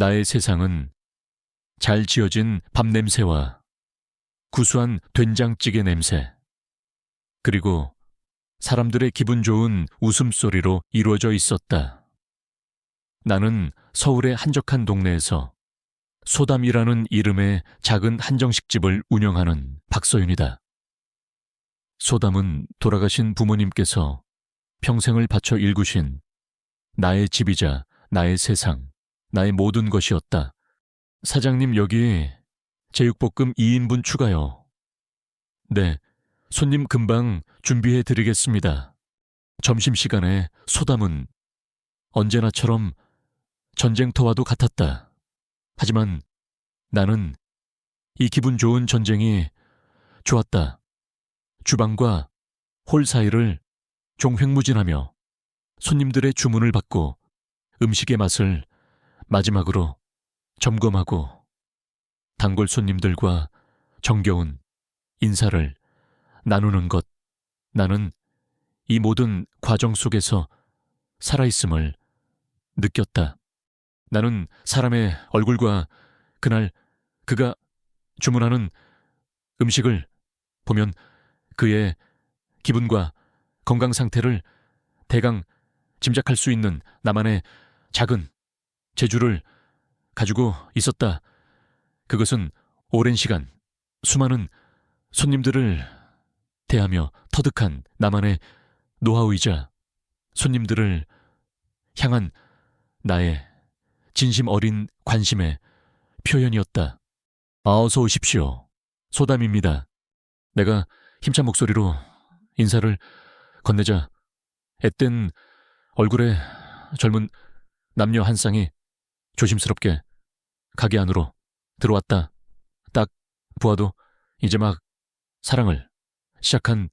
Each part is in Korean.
나의 세상은 잘 지어진 밥 냄새와 구수한 된장찌개 냄새, 그리고 사람들의 기분 좋은 웃음소리로 이루어져 있었다. 나는 서울의 한적한 동네에서 소담이라는 이름의 작은 한정식집을 운영하는 박서윤이다. 소담은 돌아가신 부모님께서 평생을 바쳐 일구신 나의 집이자 나의 세상, 나의 모든 것이었다. 사장님, 여기 제육볶음 2인분 추가요. 네, 손님 금방 준비해 드리겠습니다. 점심시간에 소담은 언제나처럼 전쟁터와도 같았다. 하지만 나는 이 기분 좋은 전쟁이 좋았다. 주방과 홀 사이를 종횡무진하며 손님들의 주문을 받고 음식의 맛을 마지막으로 점검하고 단골 손님들과 정겨운 인사를 나누는 것. 나는 이 모든 과정 속에서 살아있음을 느꼈다. 나는 사람의 얼굴과 그날 그가 주문하는 음식을 보면 그의 기분과 건강 상태를 대강 짐작할 수 있는 나만의 작은 재주를 가지고 있었다. 그것은 오랜 시간 수많은 손님들을 대하며 터득한 나만의 노하우이자 손님들을 향한 나의 진심 어린 관심의 표현이었다. 어서 오십시오. 소담입니다. 내가 힘찬 목소리로 인사를 건네자 앳된 얼굴의 젊은 남녀 한 쌍이 조심스럽게 가게 안으로 들어왔다. 딱 보아도 이제 막 사랑을 시작한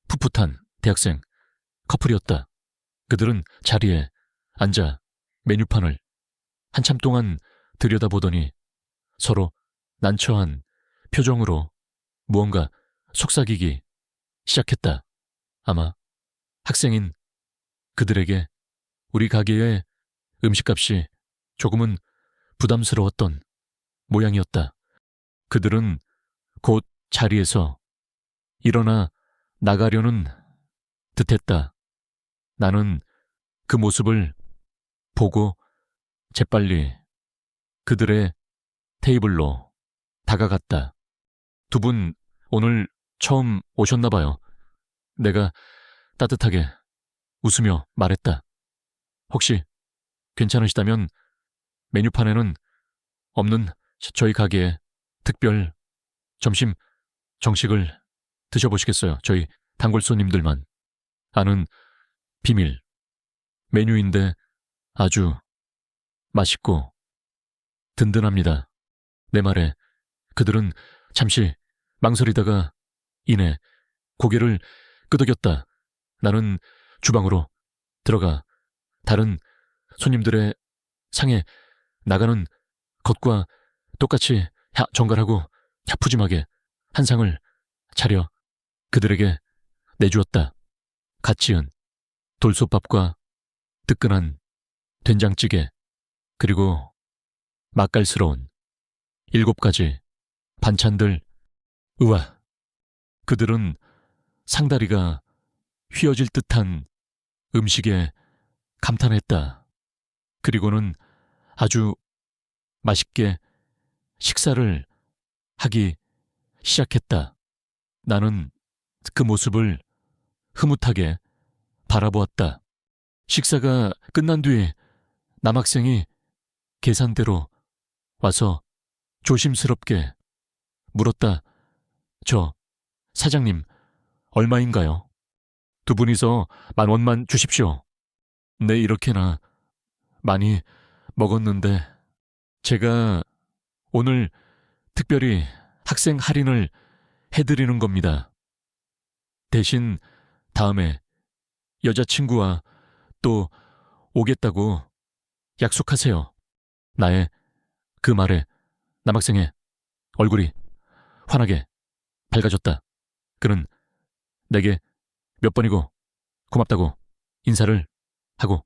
풋풋한 대학생 커플이었다. 그들은 자리에 앉아 메뉴판을 한참 동안 들여다보더니 서로 난처한 표정으로 무언가 속삭이기 시작했다. 아마 학생인 그들에게 우리 가게의 음식값이 조금은 부담스러웠던 모양이었다. 그들은 곧 자리에서 일어나 나가려는 듯했다. 나는 그 모습을 보고 재빨리 그들의 테이블로 다가갔다. 두 분 오늘 처음 오셨나 봐요. 내가 따뜻하게 웃으며 말했다. 혹시 괜찮으시다면 메뉴판에는 없는 저희 가게의 특별 점심 정식을 드셔보시겠어요? 저희 단골 손님들만 아는 비밀 메뉴인데 아주 맛있고 든든합니다. 내 말에 그들은 잠시 망설이다가 이내 고개를 끄덕였다. 나는 주방으로 들어가 다른 손님들의 상에 나가는 것과 똑같이 정갈하고 푸짐하게 한 상을 차려 그들에게 내주었다. 갓 지은 돌솥밥과 뜨끈한 된장찌개, 그리고 맛깔스러운 7가지 반찬들. 으아! 그들은 상다리가 휘어질 듯한 음식에 감탄했다. 그리고는 아주 맛있게 식사를 하기 시작했다. 나는 그 모습을 흐뭇하게 바라보았다. 식사가 끝난 뒤 남학생이 계산대로 와서 조심스럽게 물었다. 저 사장님 얼마인가요? 두 분이서 10,000원만 주십시오. 네, 이렇게나 많이 먹었는데 제가 오늘 특별히 학생 할인을 해드리는 겁니다. 대신 다음에 여자친구와 또 오겠다고 약속하세요. 나의 그 말에 남학생의 얼굴이 환하게 밝아졌다. 그는 내게 몇 번이고 고맙다고 인사를 하고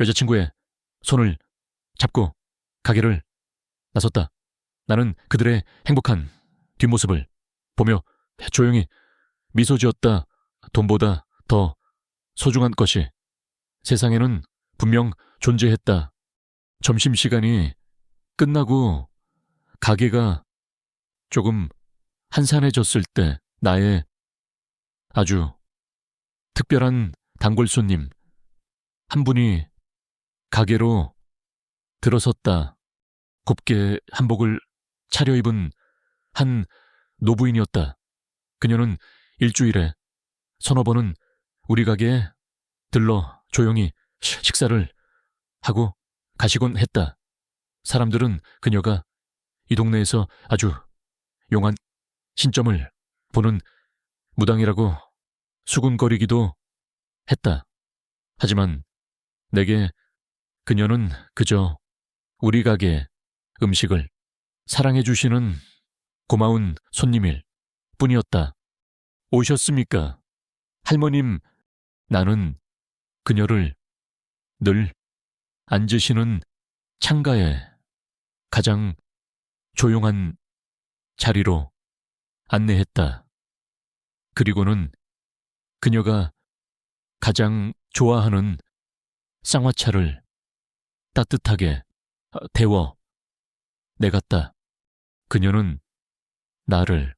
여자친구의 손을 잡고 가게를 나섰다. 나는 그들의 행복한 뒷모습을 보며 조용히 미소 지었다. 돈보다 더 소중한 것이 세상에는 분명 존재했다. 점심시간이 끝나고 가게가 조금 한산해졌을 때 나의 아주 특별한 단골 손님 한 분이 가게로 들어섰다. 곱게 한복을 차려입은 한 노부인이었다. 그녀는 일주일에 서너 번은 우리 가게에 들러 조용히 식사를 하고 가시곤 했다. 사람들은 그녀가 이 동네에서 아주 용한 신점을 보는 무당이라고 수군거리기도 했다. 하지만 내게 그녀는 그저 우리 가게 음식을 사랑해 주시는 고마운 손님일 뿐이었다. 오셨습니까? 할머님, 나는 그녀를 늘 앉으시는 창가에 가장 조용한 자리로 안내했다. 그리고는 그녀가 가장 좋아하는 쌍화차를 따뜻하게 데워 내갔다. 그녀는 나를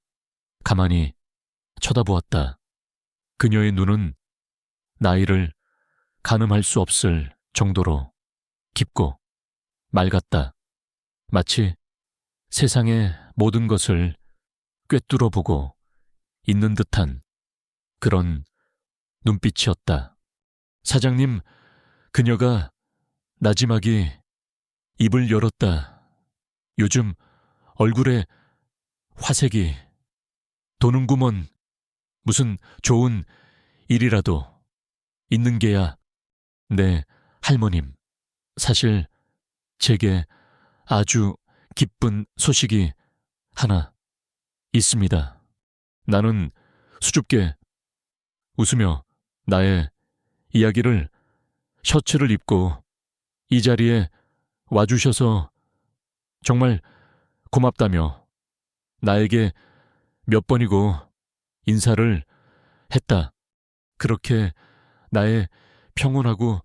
가만히 쳐다보았다. 그녀의 눈은 나이를 가늠할 수 없을 정도로 깊고 맑았다. 마치 세상의 모든 것을 꿰뚫어 보고 있는 듯한 그런 눈빛이었다. 사장님, 그녀가 나지막이 입을 열었다. 요즘 얼굴에 화색이 도는구먼. 무슨 좋은 일이라도 있는 게야. 네, 할머님. 사실 제게 아주 기쁜 소식이 하나 있습니다. 나는 수줍게 웃으며 나의 이야기를 셔츠를 입고 이 자리에 와주셔서 정말 고맙다며 나에게 몇 번이고 인사를 했다. 그렇게 나의 평온하고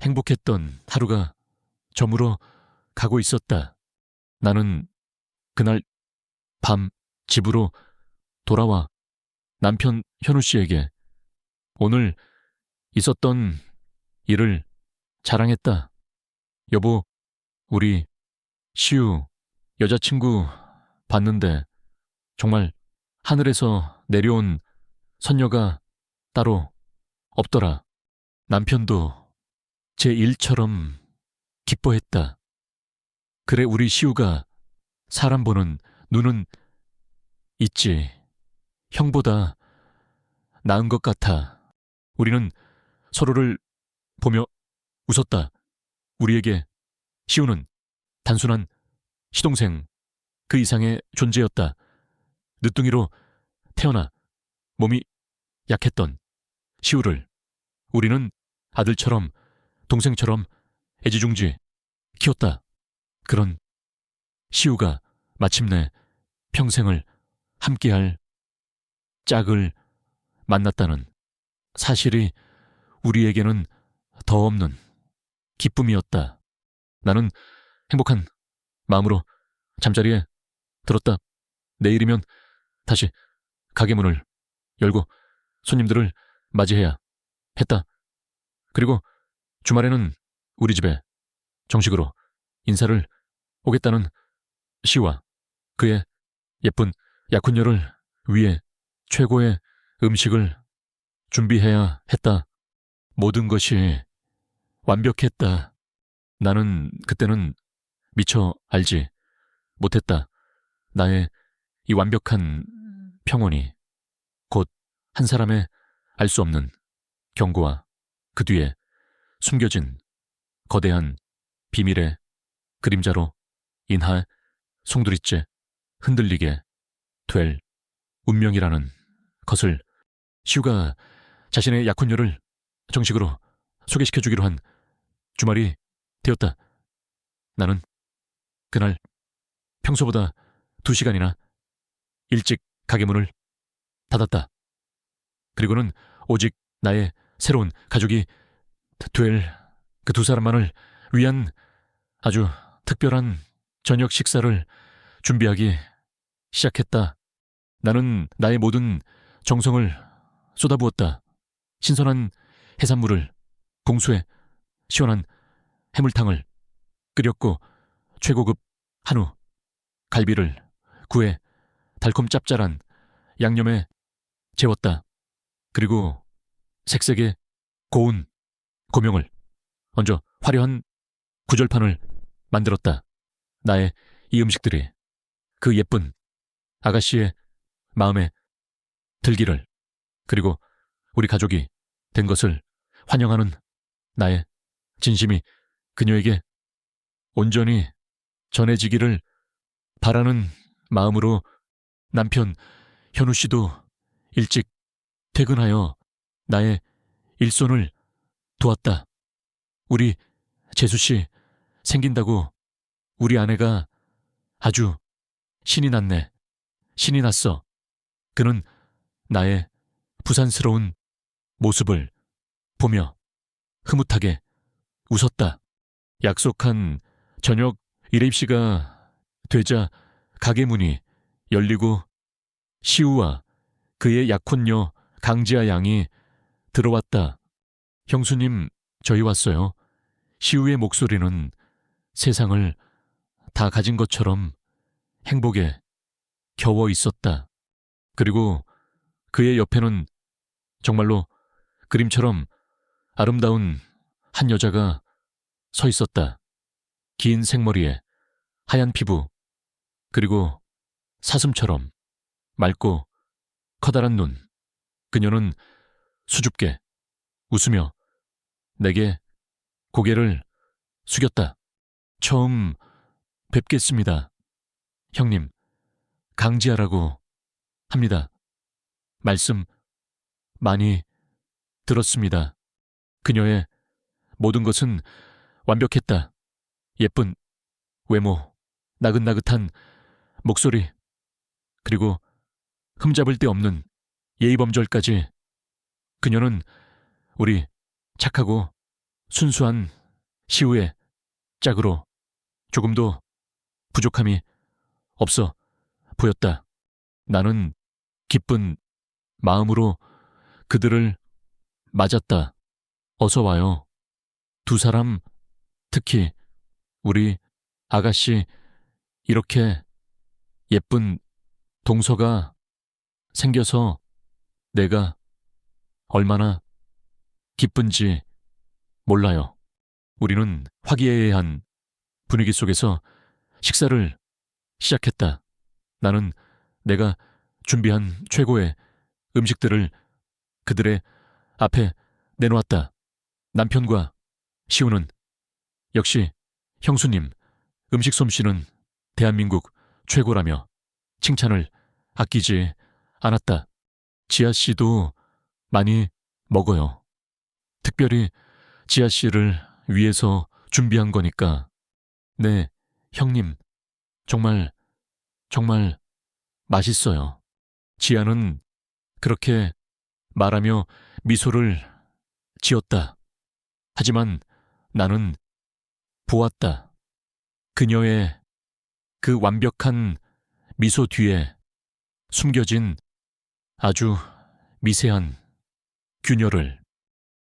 행복했던 하루가 저물어 가고 있었다. 나는 그날 밤 집으로 돌아와 남편 현우 씨에게 오늘 있었던 일을 자랑했다. 여보, 우리 시우 여자친구 봤는데 정말 하늘에서 내려온 선녀가 따로 없더라. 남편도 제 일처럼 기뻐했다. 그래, 우리 시우가 사람 보는 눈은 있지. 형보다 나은 것 같아. 우리는 서로를 보며 웃었다. 우리에게 시우는 단순한 시동생 그 이상의 존재였다. 늦둥이로 태어나 몸이 약했던 시우를 우리는 아들처럼 동생처럼 애지중지 키웠다. 그런 시우가 마침내 평생을 함께할 짝을 만났다는 사실이 우리에게는 더 없는 기쁨이었다. 나는 행복한 마음으로 잠자리에 들었다. 내일이면 다시 가게 문을 열고 손님들을 맞이해야 했다. 그리고 주말에는 우리 집에 정식으로 인사를 오겠다는 시와 그의 예쁜 약혼녀를 위해 최고의 음식을 준비해야 했다. 모든 것이 완벽했다. 나는 그때는 미처 알지 못했다. 나의 이 완벽한 평온이 곧 한 사람의 알 수 없는 경고와 그 뒤에 숨겨진 거대한 비밀의 그림자로 인하 송두리째 흔들리게 될 운명이라는 것을 시우가 자신의 약혼녀를 정식으로 소개시켜주기로 한 주말이 되었다. 나는 그날 평소보다 2시간이나 일찍 가게 문을 닫았다. 그리고는 오직 나의 새로운 가족이 될 그 2사람만을 위한 아주 특별한 저녁 식사를 준비하기 시작했다. 나는 나의 모든 정성을 쏟아부었다. 신선한 해산물을 공수해 시원한 해물탕을 끓였고 최고급 한우, 갈비를 구해 달콤 짭짤한 양념에 재웠다. 그리고 색색의 고운 고명을 얹어 화려한 구절판을 만들었다. 나의 이 음식들이 그 예쁜 아가씨의 마음에 들기를, 그리고 우리 가족이 된 것을 환영하는 나의 진심이 그녀에게 온전히 전해지기를 바라는 마음으로 남편 현우 씨도 일찍 퇴근하여 나의 일손을 도왔다. 우리 재수 씨 생긴다고 우리 아내가 아주 신이 났네. 신이 났어. 그는 나의 부산스러운 모습을 보며 흐뭇하게 웃었다. 약속한 저녁 7시가 되자 가게 문이 열리고 시우와 그의 약혼녀 강지아 양이 들어왔다. 형수님, 저희 왔어요. 시우의 목소리는 세상을 다 가진 것처럼 행복에 겨워 있었다. 그리고 그의 옆에는 정말로 그림처럼 아름다운 한 여자가 서 있었다. 긴 생머리에 하얀 피부, 그리고 사슴처럼 맑고 커다란 눈. 그녀는 수줍게 웃으며 내게 고개를 숙였다. 처음 뵙겠습니다. 형님, 강지아라고 합니다. 말씀 많이 들었습니다. 그녀의 모든 것은 완벽했다. 예쁜 외모, 나긋나긋한 목소리, 그리고 흠잡을 데 없는 예의범절까지. 그녀는 우리 착하고 순수한 시우의 짝으로 조금도 부족함이 없어 보였다. 나는 기쁜 마음으로 그들을 맞았다. 어서 와요. 2사람, 특히 우리 아가씨, 이렇게 예쁜 동서가 생겨서 내가 얼마나 기쁜지 몰라요. 우리는 화기애애한 분위기 속에서 식사를 시작했다. 나는 내가 준비한 최고의 음식들을 그들의 앞에 내놓았다. 남편과 시우는 역시 형수님, 음식 솜씨는 대한민국 최고라며 칭찬을 아끼지 않았다. 지아 씨도 많이 먹어요. 특별히 지아 씨를 위해서 준비한 거니까. 네, 형님, 정말 맛있어요. 지아는 그렇게 말하며 미소를 지었다. 하지만 나는 보았다. 그녀의 그 완벽한 미소 뒤에 숨겨진 아주 미세한 균열을.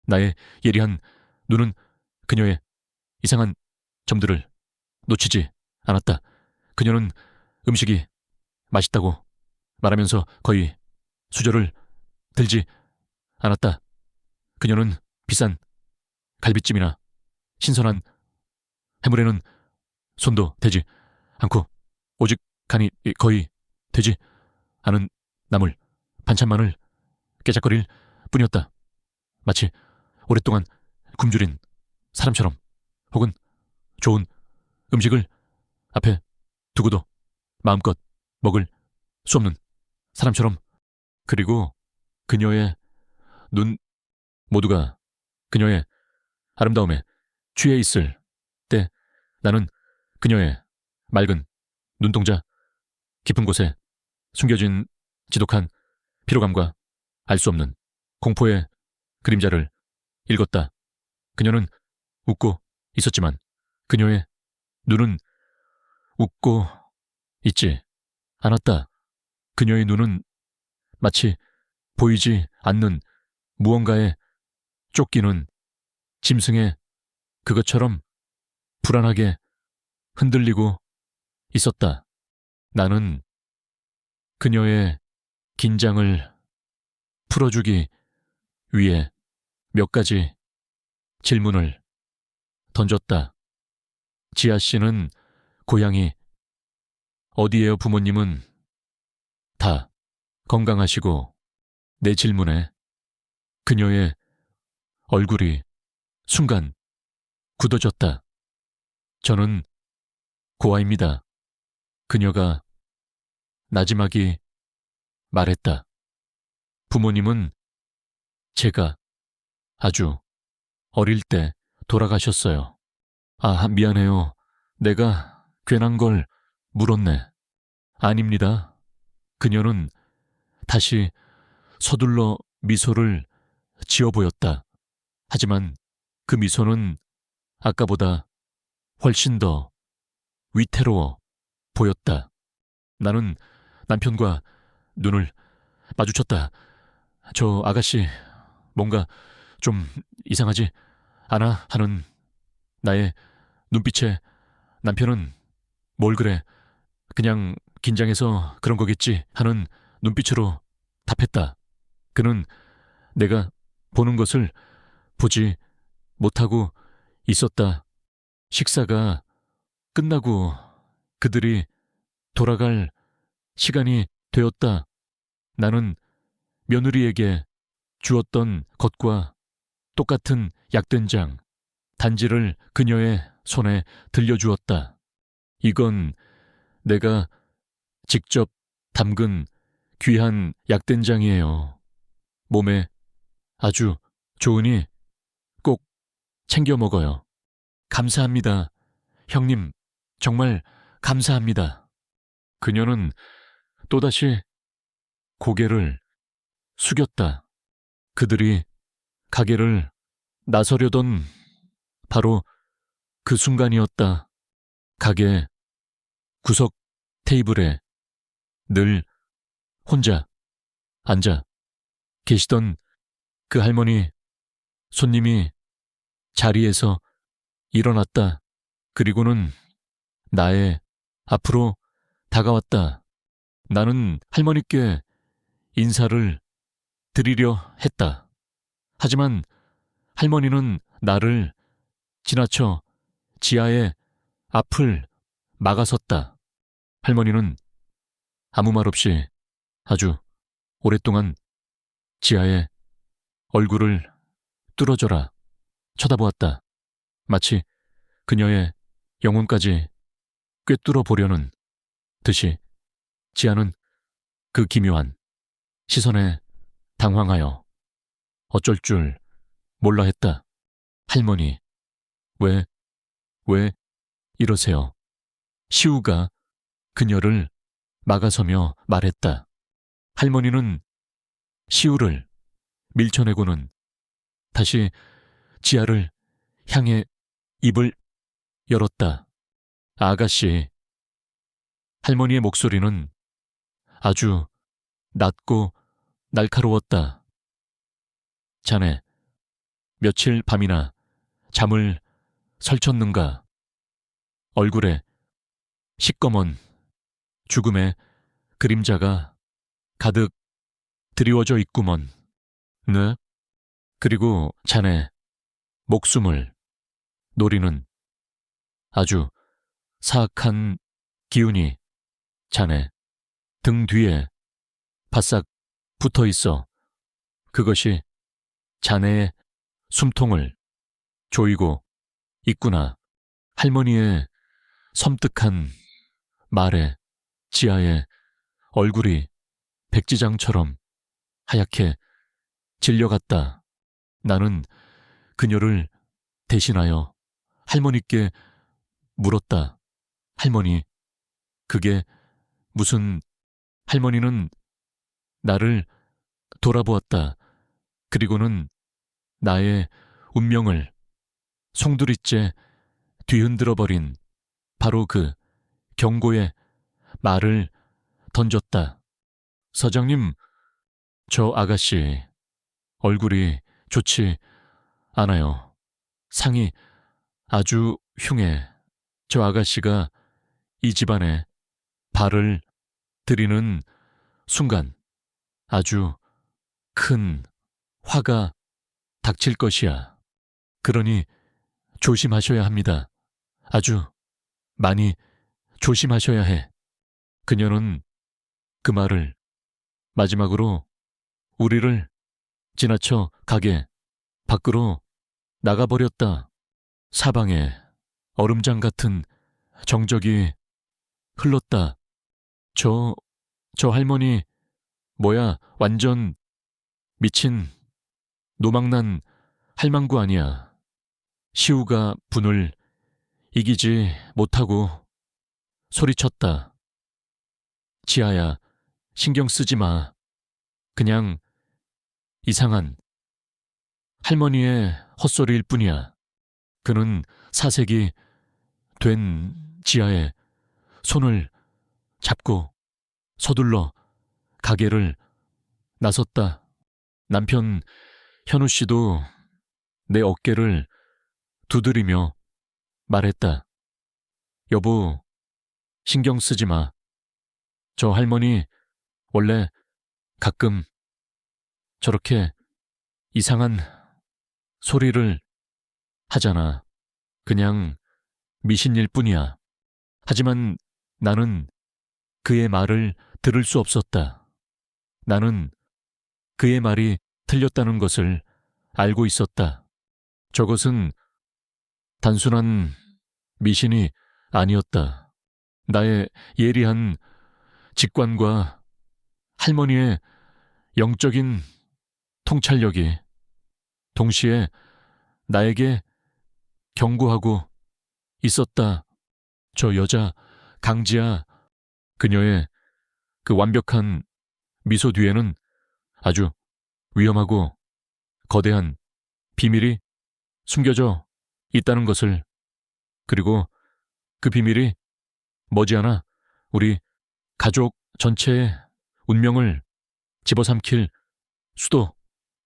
나의 예리한 눈은 그녀의 이상한 점들을 놓치지 않았다. 그녀는 음식이 맛있다고 말하면서 거의 수저를 들지 않았다. 그녀는 비싼 갈비찜이나 신선한 해물에는 손도 대지 않고 오직 간이 거의 되지 않은 나물 반찬만을 깨작거릴 뿐이었다. 마치 오랫동안 굶주린 사람처럼, 혹은 좋은 음식을 앞에 두고도 마음껏 먹을 수 없는 사람처럼. 그리고 그녀의 눈 모두가 그녀의 아름다움에 취해 있을 때 나는 그녀의 맑은 눈동자, 깊은 곳에 숨겨진 지독한 피로감과 알 수 없는 공포의 그림자를 읽었다. 그녀는 웃고 있었지만 그녀의 눈은 웃고 있지 않았다. 그녀의 눈은 마치 보이지 않는 무언가에 쫓기는 짐승의 그것처럼 불안하게 흔들리고 있었다. 나는 그녀의 긴장을 풀어주기 위해 몇 가지 질문을 던졌다. 지아 씨는 고향이 어디예요? 부모님은 다 건강하시고. 내 질문에 그녀의 얼굴이 순간 굳어졌다. 저는 고아입니다. 그녀가 나지막이 말했다. 부모님은 제가 아주 어릴 때 돌아가셨어요. 아, 미안해요. 내가 괜한 걸 물었네. 아닙니다. 그녀는 다시 서둘러 미소를 지어 보였다. 하지만 그 미소는 아까보다 훨씬 더 위태로워 보였다. 나는 남편과 눈을 마주쳤다. 저 아가씨, 뭔가 좀 이상하지 않아? 하는 나의 눈빛에 남편은 뭘 그래? 그냥 긴장해서 그런 거겠지 하는 눈빛으로 답했다. 그는 내가 보는 것을 보지 못하고 있었다. 식사가 끝나고 그들이 돌아갈 시간이 되었다. 나는 며느리에게 주었던 것과 똑같은 약된장, 단지를 그녀의 손에 들려주었다. 이건 내가 직접 담근 귀한 약된장이에요. 몸에 아주 좋으니 꼭 챙겨 먹어요. 감사합니다. 형님, 정말 감사합니다. 그녀는 또다시 고개를 숙였다. 그들이 가게를 나서려던 바로 그 순간이었다. 가게 구석 테이블에 늘 혼자 앉아 계시던 그 할머니 손님이 자리에서 일어났다. 그리고는 나의 앞으로 다가왔다. 나는 할머니께 인사를 드리려 했다. 하지만 할머니는 나를 지나쳐 지아의 앞을 막아섰다. 할머니는 아무 말 없이 아주 오랫동안 지아의 얼굴을 뚫어져라 쳐다보았다. 마치 그녀의 영혼까지 꿰뚫어 보려는 듯이. 지아는 그 기묘한 시선에 당황하여 어쩔 줄 몰라 했다. 할머니, 왜 이러세요? 시우가 그녀를 막아서며 말했다. 할머니는 시우를 밀쳐내고는 다시 지아를 향해 입을 열었다. 아가씨. 할머니의 목소리는 아주 낮고 날카로웠다. 자네, 며칠 밤이나 잠을 설쳤는가? 얼굴에 시꺼먼 죽음의 그림자가 가득 드리워져 있구먼. 네? 그리고 자네 목숨을 노리는 아주 사악한 기운이 자네 등 뒤에 바싹 붙어 있어. 그것이 자네의 숨통을 조이고 있구나. 할머니의 섬뜩한 말에 지아의 얼굴이 백지장처럼 하얗게 질려갔다. 나는 그녀를 대신하여 할머니께 물었다. 할머니, 그게 무슨 할머니는 나를 돌아보았다. 그리고는 나의 운명을 송두리째 뒤흔들어 버린 바로 그 경고의 말을 던졌다. 사장님, 저 아가씨 얼굴이 좋지 않아요. 상이 아주 흉해. 저 아가씨가 이 집안에 발을 들이는 순간 아주 큰 화가 닥칠 것이야. 그러니 조심하셔야 합니다. 아주 많이 조심하셔야 해. 그녀는 그 말을 마지막으로 우리를 지나쳐 가게 밖으로 나가버렸다. 사방에 얼음장 같은 정적이 흘렀다. 저 할머니, 뭐야, 완전 미친 노망난 할망구 아니야. 시우가 분을 이기지 못하고 소리쳤다. 지아야, 신경 쓰지 마. 그냥 이상한 할머니의 헛소리일 뿐이야. 그는 사색이 된 지아의 손을 잡고 서둘러 가게를 나섰다. 남편 현우 씨도 내 어깨를 두드리며 말했다. 여보, 신경 쓰지 마. 저 할머니 원래 가끔 저렇게 이상한 소리를 하잖아. 그냥 미신일 뿐이야. 하지만 나는 그의 말을 들을 수 없었다. 나는 그의 말이 틀렸다는 것을 알고 있었다. 저것은 단순한 미신이 아니었다. 나의 예리한 직관과 할머니의 영적인 통찰력이 동시에 나에게 경고하고 있었다. 저 여자 강지아, 그녀의 그 완벽한 미소 뒤에는 아주 위험하고 거대한 비밀이 숨겨져 있다는 것을, 그리고 그 비밀이 머지않아 우리 가족 전체의 운명을 집어삼킬 수도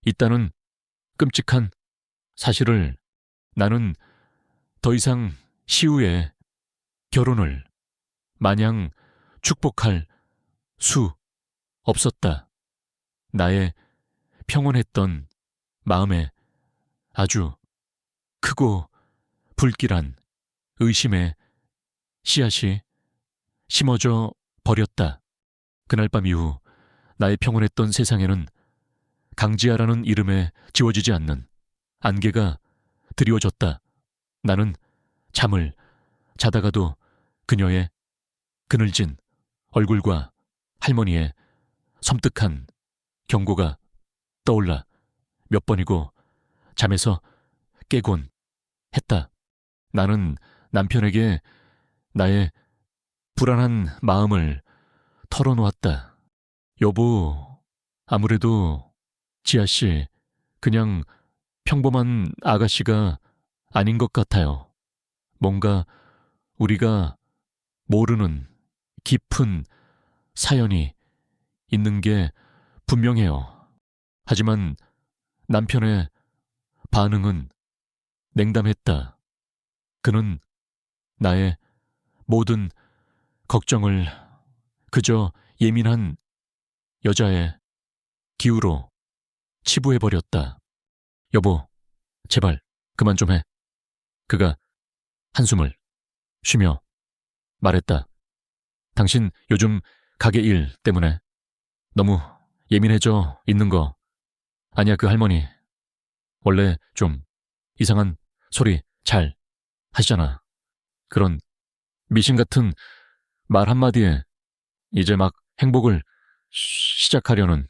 있다는 끔찍한 사실을 나는 더 이상 시우의 결혼을 마냥 축복할 수 없었다. 나의 평온했던 마음에 아주 크고 불길한 의심의 씨앗이 심어져 버렸다. 그날 밤 이후 나의 평온했던 세상에는 강지아라는 이름에 지워지지 않는 안개가 드리워졌다. 나는 잠을 자다가도 그녀의 그늘진 얼굴과 할머니의 섬뜩한 경고가 떠올라 몇 번이고 잠에서 깨곤 했다. 나는 남편에게 나의 불안한 마음을 털어놓았다. 여보, 아무래도 지아씨, 그냥 평범한 아가씨가 아닌 것 같아요. 뭔가 우리가 모르는 깊은 사연이 있는 게 분명해요. 하지만 남편의 반응은 냉담했다. 그는 나의 모든 걱정을 그저 예민한 여자의 기우로 치부해버렸다. 여보, 제발 그만 좀 해. 그가 한숨을 쉬며 말했다. 당신 요즘 가게 일 때문에 너무 예민해져 있는 거 아니야. 그 할머니 원래 좀 이상한 소리 잘 하시잖아. 그런 미신 같은 말 한마디에 이제 막 행복을 시작하려는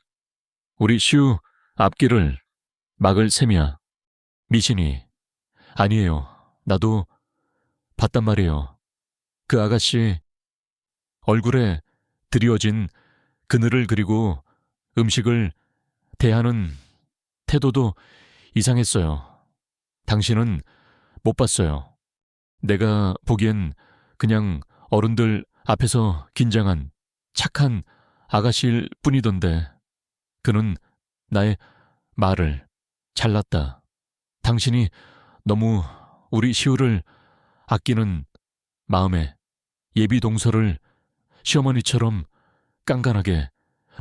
우리 시우 앞길을 막을 셈이야. 미신이 아니에요. 나도 봤단 말이에요. 그 아가씨 얼굴에 드리워진 그늘을 그리고 음식을 대하는 태도도 이상했어요. 당신은 못 봤어요. 내가 보기엔 그냥 어른들 앞에서 긴장한 착한 아가씨일 뿐이던데 그는 나의 말을 잘랐다. 당신이 너무 우리 시우를 아끼는 마음에 예비 동서를 시어머니처럼 깐깐하게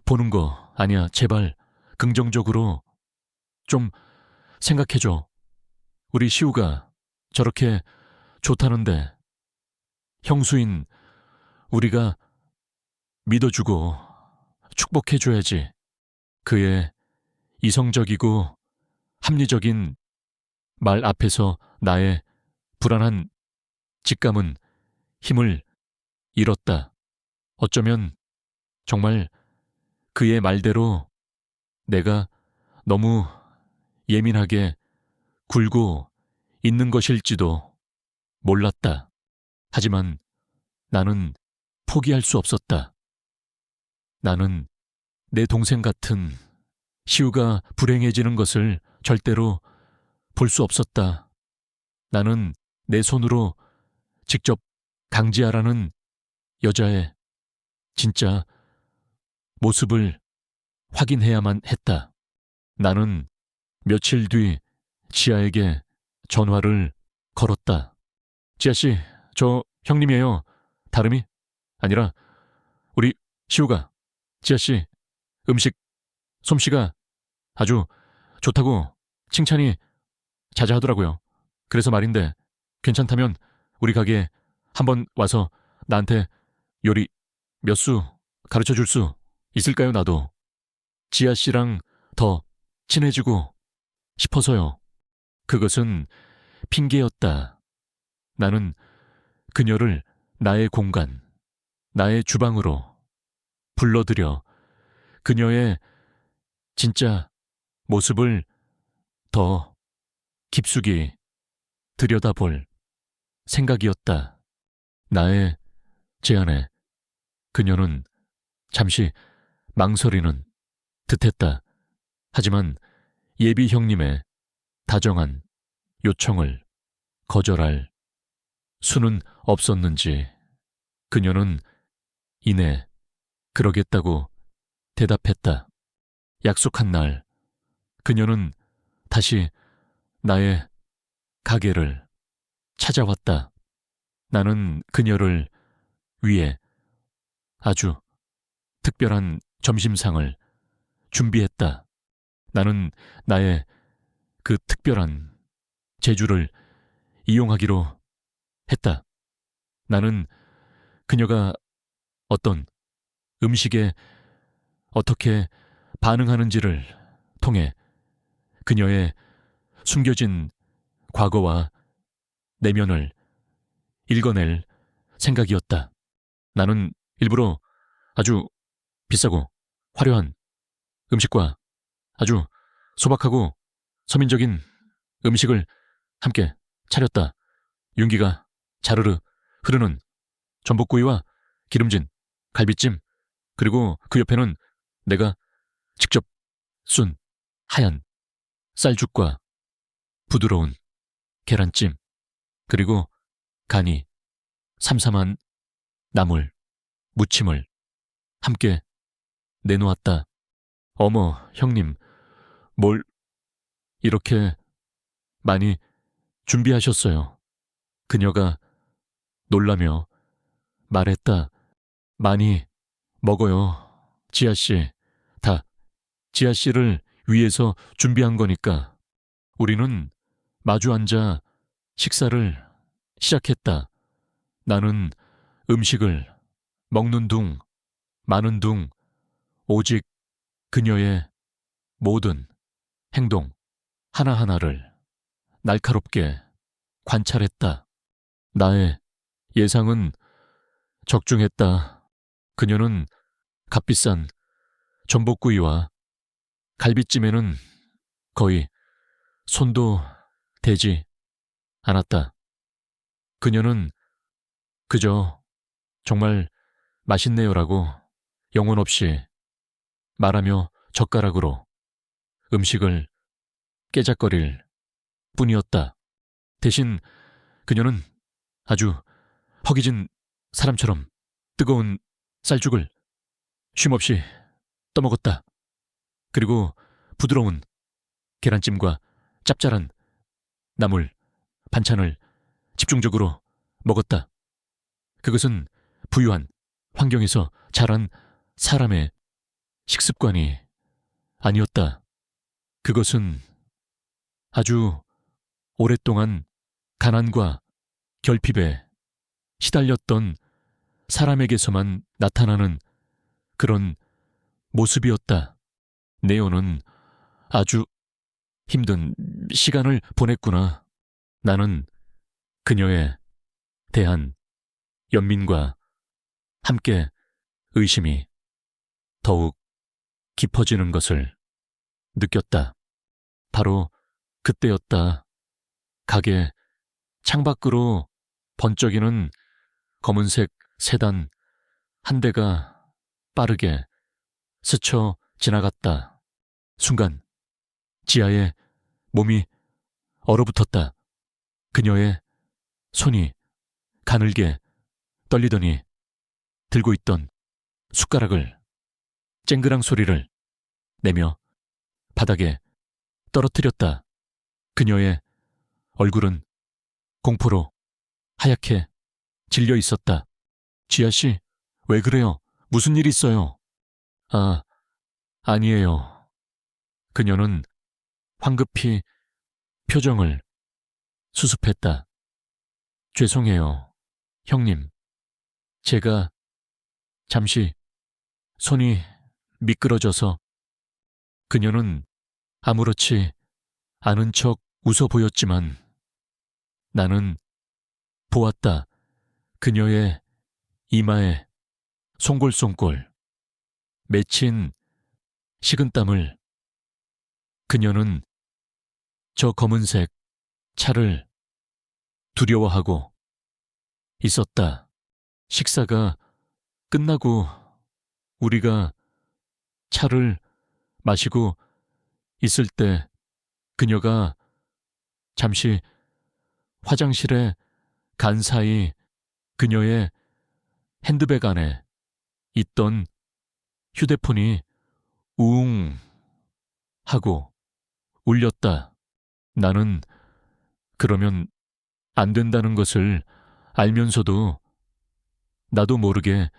보는 거 아니야. 제발 긍정적으로 좀 생각해줘. 우리 시우가 저렇게 좋다는데 형수인 우리가 믿어주고 축복해줘야지. 그의 이성적이고 합리적인 말 앞에서 나의 불안한 직감은 힘을 잃었다. 어쩌면 정말 그의 말대로 내가 너무 예민하게 굴고 있는 것일지도 몰랐다. 하지만 나는 포기할 수 없었다. 나는 내 동생 같은 시우가 불행해지는 것을 절대로 볼 수 없었다. 나는 내 손으로 직접 강지아라는 여자의 진짜 모습을 확인해야만 했다. 나는 며칠 뒤 지아에게 전화를 걸었다. 지아씨, 저 형님이에요. 다름이 아니라 우리 시우가 지아씨 음식 솜씨가 아주 좋다고 칭찬이 자자하더라고요. 그래서 말인데 괜찮다면 우리 가게에 한번 와서 나한테 요리 몇 수 가르쳐 줄 수 있을까요, 나도? 지아씨랑 더 친해지고 싶어서요. 그것은 핑계였다. 나는 그녀를 나의 공간, 나의 주방으로 불러들여 그녀의 진짜 모습을 더 깊숙이 들여다볼 생각이었다. 나의 제안에 그녀는 잠시 망설이는 듯했다. 하지만 예비 형님의 다정한 요청을 거절할 수는 없었는지 그녀는 이내 그러겠다고 대답했다. 약속한 날 그녀는 다시 나의 가게를 찾아왔다. 나는 그녀를 위해 아주 특별한 점심상을 준비했다. 나는 나의 그 특별한 재주를 이용하기로 했다. 나는 그녀가 어떤 음식에 어떻게 반응하는지를 통해 그녀의 숨겨진 과거와 내면을 읽어낼 생각이었다. 나는 일부러 아주 비싸고 화려한 음식과 아주 소박하고 서민적인 음식을 함께 차렸다. 윤기가 자르르 흐르는 전복구이와 기름진 갈비찜, 그리고 그 옆에는 내가 직접 쏜 하얀 쌀죽과 부드러운 계란찜, 그리고 간이 삼삼한 나물, 무침을 함께 내놓았다. 어머, 형님, 뭘 이렇게 많이 준비하셨어요? 그녀가 놀라며 말했다. 많이 먹어요. 지아씨, 다 지아씨를 위해서 준비한 거니까. 우리는 마주 앉아 식사를 시작했다. 나는 음식을 먹는 둥, 마는 둥, 오직 그녀의 모든 행동 하나하나를 날카롭게 관찰했다. 나의 예상은 적중했다. 그녀는 값비싼 전복구이와 갈비찜에는 거의 손도 대지 않았다. 그녀는 그저 정말 맛있네요라고 영혼 없이 말하며 젓가락으로 음식을 깨작거릴 뿐이었다. 대신 그녀는 아주 허기진 사람처럼 뜨거운 쌀죽을 쉼없이 떠먹었다. 그리고 부드러운 계란찜과 짭짤한 나물, 반찬을 집중적으로 먹었다. 그것은 부유한 환경에서 자란 사람의 식습관이 아니었다. 그것은 아주 오랫동안 가난과 결핍에 시달렸던 사람에게서만 나타나는 그런 모습이었다. 네오는 아주 힘든 시간을 보냈구나. 나는 그녀에 대한 연민과 함께 의심이 더욱 깊어지는 것을 느꼈다. 바로 그때였다. 가게 창밖으로 번쩍이는 검은색 세단 한 대가 빠르게 스쳐 지나갔다. 순간 지아의 몸이 얼어붙었다. 그녀의 손이 가늘게 떨리더니 들고 있던 숟가락을 쨍그랑 소리를 내며 바닥에 떨어뜨렸다. 그녀의 얼굴은 공포로 하얗게 질려 있었다. 지아씨, 왜 그래요? 무슨 일 있어요? 아니에요. 그녀는 황급히 표정을 수습했다. 죄송해요, 형님. 제가 잠시 손이 미끄러져서. 그녀는 아무렇지 않은 척 웃어 보였지만 나는 보았다. 그녀의 이마에 송골송골 맺힌 식은땀을. 그녀는 저 검은색 차를 두려워하고 있었다. 식사가 끝나고 우리가 차를 마시고 있을 때 그녀가 잠시 화장실에 간 사이 그녀의 핸드백 안에 있던 휴대폰이 우웅 하고 울렸다. 나는 그러면 안 된다는 것을 알면서도 나도 모르게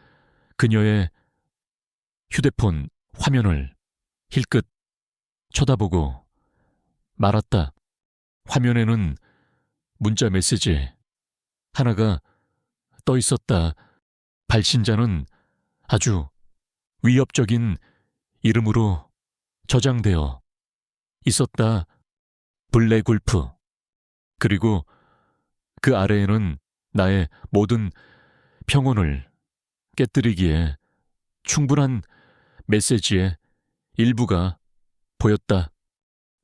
그녀의 휴대폰 화면을 힐끗 쳐다보고 말았다. 화면에는 문자 메시지 하나가 떠 있었다. 발신자는 아주 위협적인 이름으로 저장되어 있었다. 블랙울프. 그리고 그 아래에는 나의 모든 평온을 깨뜨리기에 충분한 메시지의 일부가 보였다.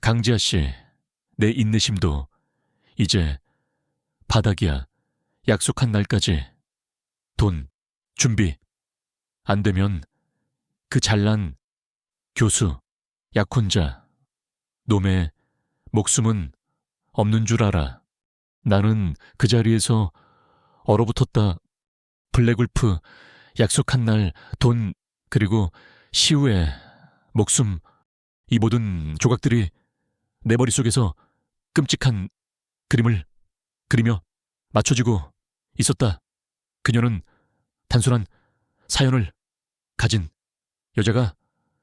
강지아 씨, 내 인내심도 이제 바닥이야. 약속한 날까지 돈 준비. 안 되면 그 잘난 교수, 약혼자, 놈의 목숨은 없는 줄 알아. 나는 그 자리에서 얼어붙었다. 블랙울프, 약속한 날, 돈, 그리고 시우의 목숨, 이 모든 조각들이 내 머릿속에서 끔찍한 그림을 그리며 맞춰지고 있었다. 그녀는 단순한 사연을 가진 여자가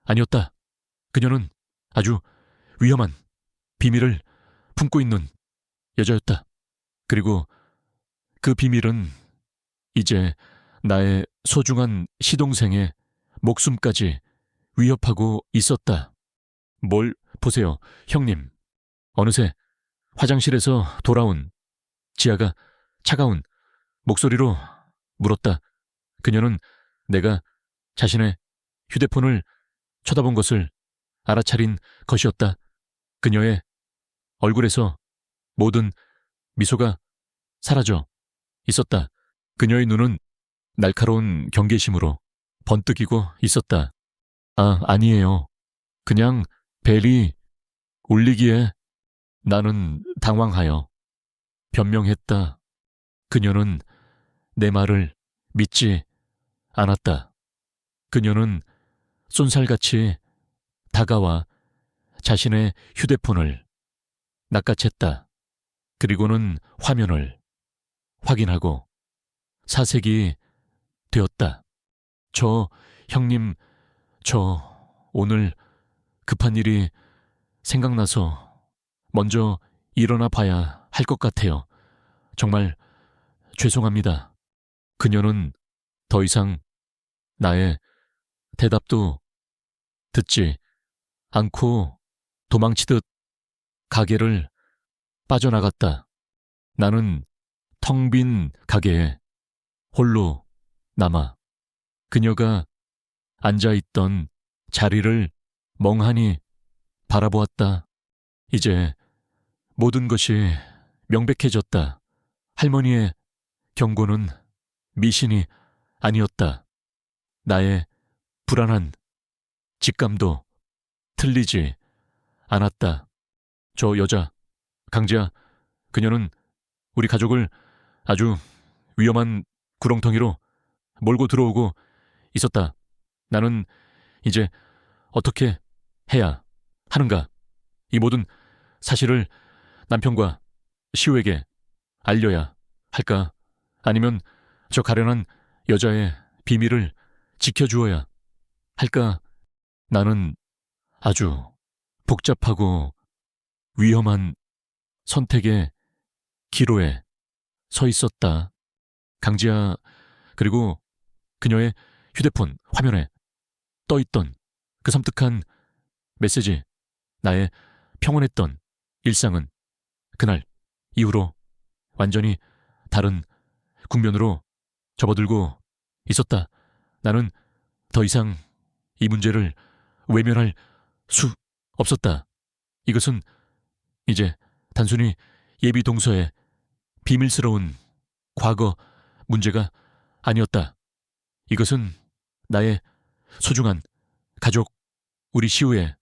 아니었다. 그녀는 아주 위험한 비밀을 품고 있는 여자였다. 그리고 그 비밀은 이제 나의 소중한 시동생의 목숨까지 위협하고 있었다. 뭘 보세요, 형님. 어느새 화장실에서 돌아온 지아가 차가운 목소리로 물었다. 그녀는 내가 자신의 휴대폰을 쳐다본 것을 알아차린 것이었다. 그녀의 얼굴에서 모든 미소가 사라져 있었다. 그녀의 눈은 날카로운 경계심으로 번뜩이고 있었다. 아, 아니에요. 그냥 벨이 울리기에 나는 당황하여 변명했다. 그녀는 내 말을 믿지 않았다. 그녀는 쏜살같이 다가와 자신의 휴대폰을 낚아챘다. 그리고는 화면을 확인하고 사색이 되었다. 형님, 오늘 급한 일이 생각나서 먼저 일어나 봐야 할 것 같아요. 정말 죄송합니다. 그녀는 더 이상 나의 대답도 듣지 않고 도망치듯 가게를 빠져나갔다. 나는 텅 빈 가게에 홀로 남아 그녀가 앉아있던 자리를 멍하니 바라보았다. 이제 모든 것이 명백해졌다. 할머니의 경고는 미신이 아니었다. 나의 불안한 직감도 틀리지 않았다. 저 여자, 강지아, 그녀는 우리 가족을 아주 위험한 구렁텅이로 몰고 들어오고 있었다. 나는 이제 어떻게 해야 하는가? 이 모든 사실을 남편과 시우에게 알려야 할까? 아니면 저 가련한 여자의 비밀을 지켜주어야 할까? 나는 아주 복잡하고 위험한 선택의 기로에 서 있었다. 강지아, 그리고 그녀의 휴대폰 화면에 떠있던 그 섬뜩한 메시지, 나의 평온했던 일상은 그날 이후로 완전히 다른 국면으로 접어들고 있었다. 나는 더 이상 이 문제를 외면할 수 없었다. 이것은 이제 단순히 예비 동서의 비밀스러운 과거 문제가 아니었다. 이것은 나의 소중한 가족, 우리 시우의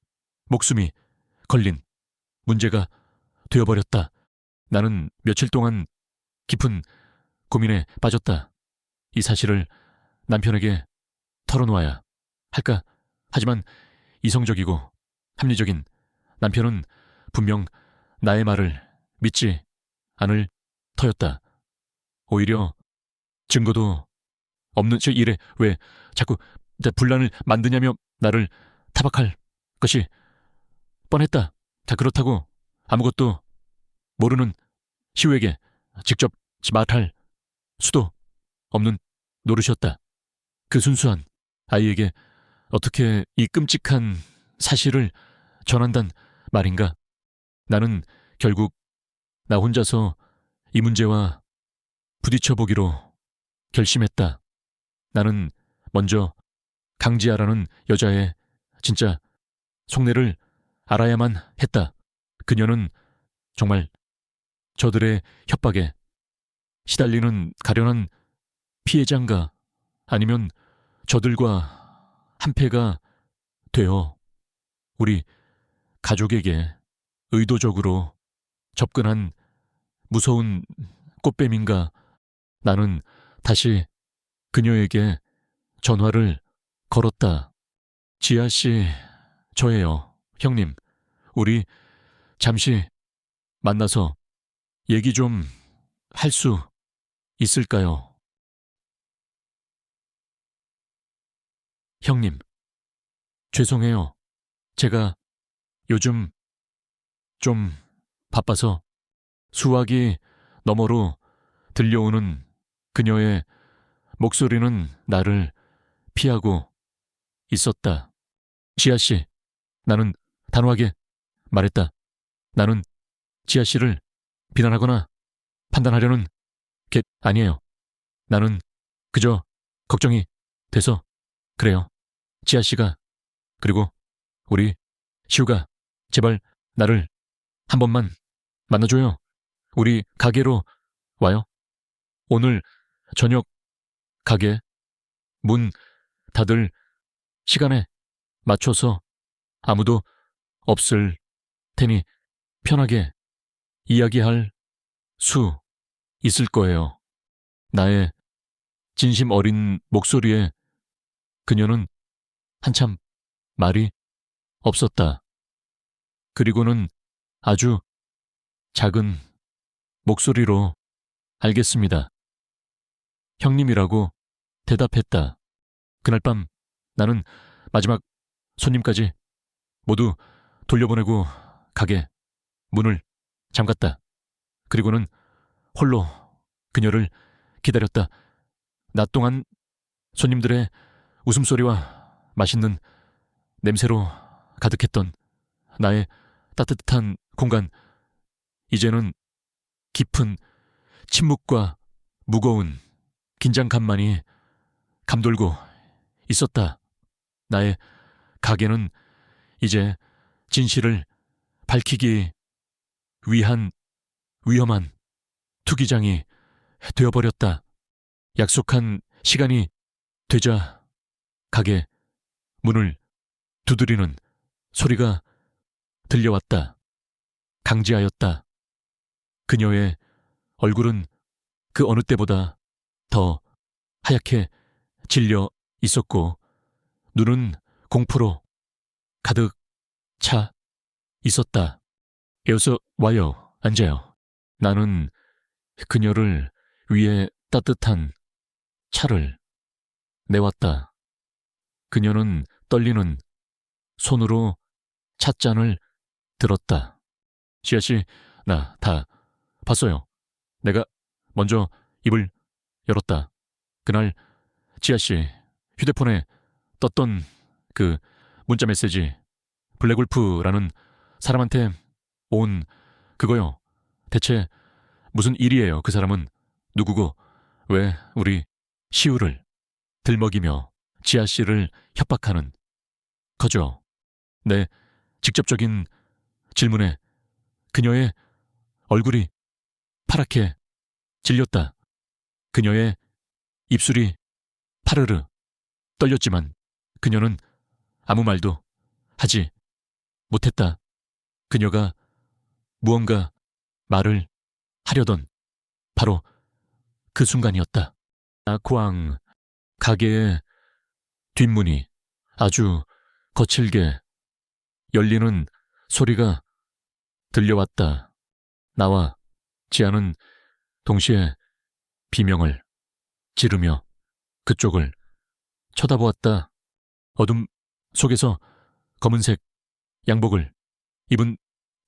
목숨이 걸린 문제가 되어버렸다. 나는 며칠 동안 깊은 고민에 빠졌다. 이 사실을 남편에게 털어놓아야 할까? 하지만 이성적이고 합리적인 남편은 분명 나의 말을 믿지 않을 터였다. 오히려 증거도 없는 저 일에 왜 자꾸 분란을 만드냐며 나를 타박할 것이 뻔했다. 자, 그렇다고 아무것도 모르는 시우에게 직접 말할 수도 없는 노릇이었다. 그 순수한 아이에게 어떻게 이 끔찍한 사실을 전한단 말인가? 나는 결국 나 혼자서 이 문제와 부딪혀보기로 결심했다. 나는 먼저 강지아라는 여자의 진짜 속내를 알아야만 했다. 그녀는 정말 저들의 협박에 시달리는 가련한 피해자인가? 아니면 저들과 한패가 되어 우리 가족에게 의도적으로 접근한 무서운 꽃뱀인가? 나는 다시 그녀에게 전화를 걸었다. 지아 씨, 저예요. 형님, 우리 잠시 만나서 얘기 좀 할 수 있을까요? 형님, 죄송해요. 제가 요즘 좀 바빠서 수화기 너머로 들려오는 그녀의 목소리는 나를 피하고 있었다. 지아 씨, 나는 단호하게 말했다. 나는 지아 씨를 비난하거나 판단하려는 게 아니에요. 나는 그저 걱정이 돼서 그래요. 지아 씨가, 그리고 우리 시우가 제발 나를 한 번만 만나줘요. 우리 가게로 와요. 오늘 저녁 가게 문 닫을 시간에 맞춰서 아무도 없을 테니 편하게 이야기할 수 있을 거예요. 나의 진심 어린 목소리에 그녀는 한참 말이 없었다. 그리고는 아주 작은 목소리로 알겠습니다. 형님이라고 대답했다. 그날 밤 나는 마지막 손님까지 모두 돌려보내고 가게 문을 잠갔다. 그리고는 홀로 그녀를 기다렸다. 낮 동안 손님들의 웃음소리와 맛있는 냄새로 가득했던 나의 따뜻한 공간, 이제는 깊은 침묵과 무거운 긴장감만이 감돌고 있었다. 나의 가게는 이제 진실을 밝히기 위한 위험한 투기장이 되어버렸다. 약속한 시간이 되자 가게 문을 두드리는 소리가 들려왔다. 강지하였다. 그녀의 얼굴은 그 어느 때보다 더 하얗게 질려 있었고 눈은 공포로 가득 차 있었다. 어서 와요. 앉아요. 나는 그녀를 위해 따뜻한 차를 내왔다. 그녀는 떨리는 손으로 찻잔을 들었다. 지아씨, 나 다 봤어요. 내가 먼저 입을 열었다. 그날 지아씨 휴대폰에 떴던 그 문자 메시지, 블랙울프라는 사람한테 온 그거요. 대체 무슨 일이에요? 그 사람은 누구고 왜 우리 시우를 들먹이며 지아씨를 협박하는 거죠? 내 직접적인 질문에 그녀의 얼굴이 파랗게 질렸다. 그녀의 입술이 파르르 떨렸지만 그녀는 아무 말도 하지 못했다. 그녀가 무언가 말을 하려던 바로 그 순간이었다. 아쿠앙 가게의 뒷문이 아주 거칠게 열리는 소리가 들려왔다. 나와 지아는 동시에 비명을 지르며 그쪽을 쳐다보았다. 어둠 속에서 검은색 양복을 입은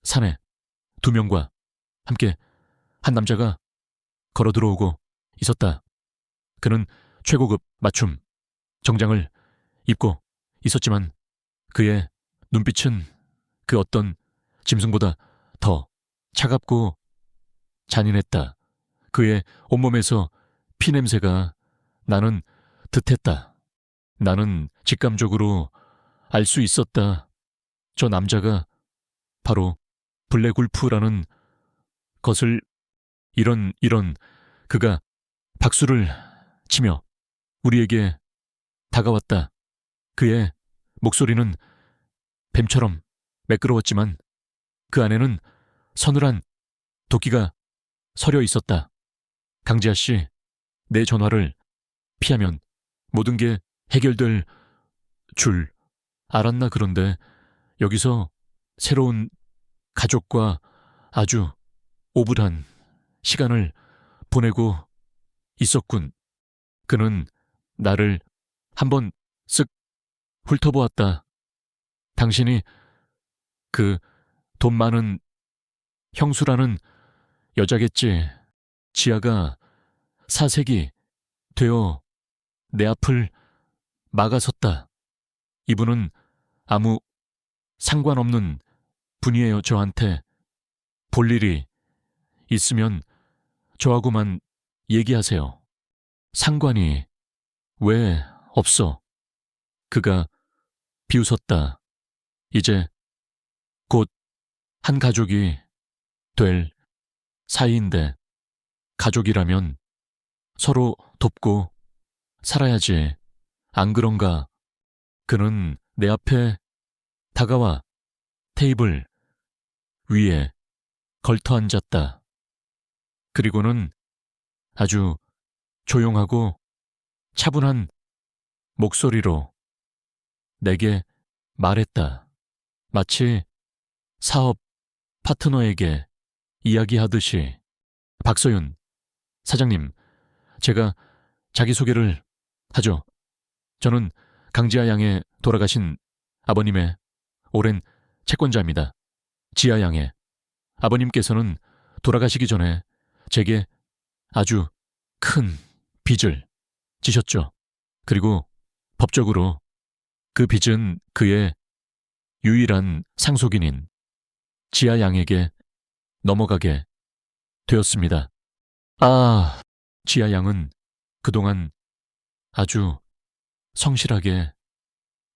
사내 2명과 함께 한 남자가 걸어 들어오고 있었다. 그는 최고급 맞춤 정장을 입고 있었지만 그의 눈빛은 그 어떤 짐승보다 더 차갑고 잔인했다. 그의 온몸에서 피냄새가 나는 듯했다. 나는 직감적으로 알 수 있었다. 저 남자가 바로 블랙울프라는 것을. 이런 그가 박수를 치며 우리에게 다가왔다. 그의 목소리는 뱀처럼 매끄러웠지만 그 안에는 서늘한 도끼가 서려 있었다. 강지아 씨, 내 전화를 피하면 모든 게 해결될 줄 알았나. 그런데 여기서 새로운 가족과 아주 오붓한 시간을 보내고 있었군. 그는 나를 한번 쓱 훑어보았다. 당신이 그 돈 많은 형수라는 여자겠지. 지아가 사색이 되어 내 앞을 막아섰다. 이분은 아무 상관없는 분이에요. 저한테 볼 일이 있으면 저하고만 얘기하세요. 상관이 왜 없어? 그가 비웃었다. 이제 곧 한 가족이 될 사이인데 가족이라면 서로 돕고 살아야지. 안 그런가? 그는 내 앞에 다가와 테이블 위에 걸터 앉았다. 그리고는 아주 조용하고 차분한 목소리로 내게 말했다. 마치 사업 파트너에게 이야기하듯이. 박서윤, 사장님, 제가 자기소개를 하죠. 저는 강지아 양의 돌아가신 아버님의 오랜 채권자입니다. 지아 양의 아버님께서는 돌아가시기 전에 제게 아주 큰 빚을 지셨죠. 그리고 법적으로 그 빚은 그의 유일한 상속인인 지아 양에게 넘어가게 되었습니다. 아, 지아 양은 그동안 아주 성실하게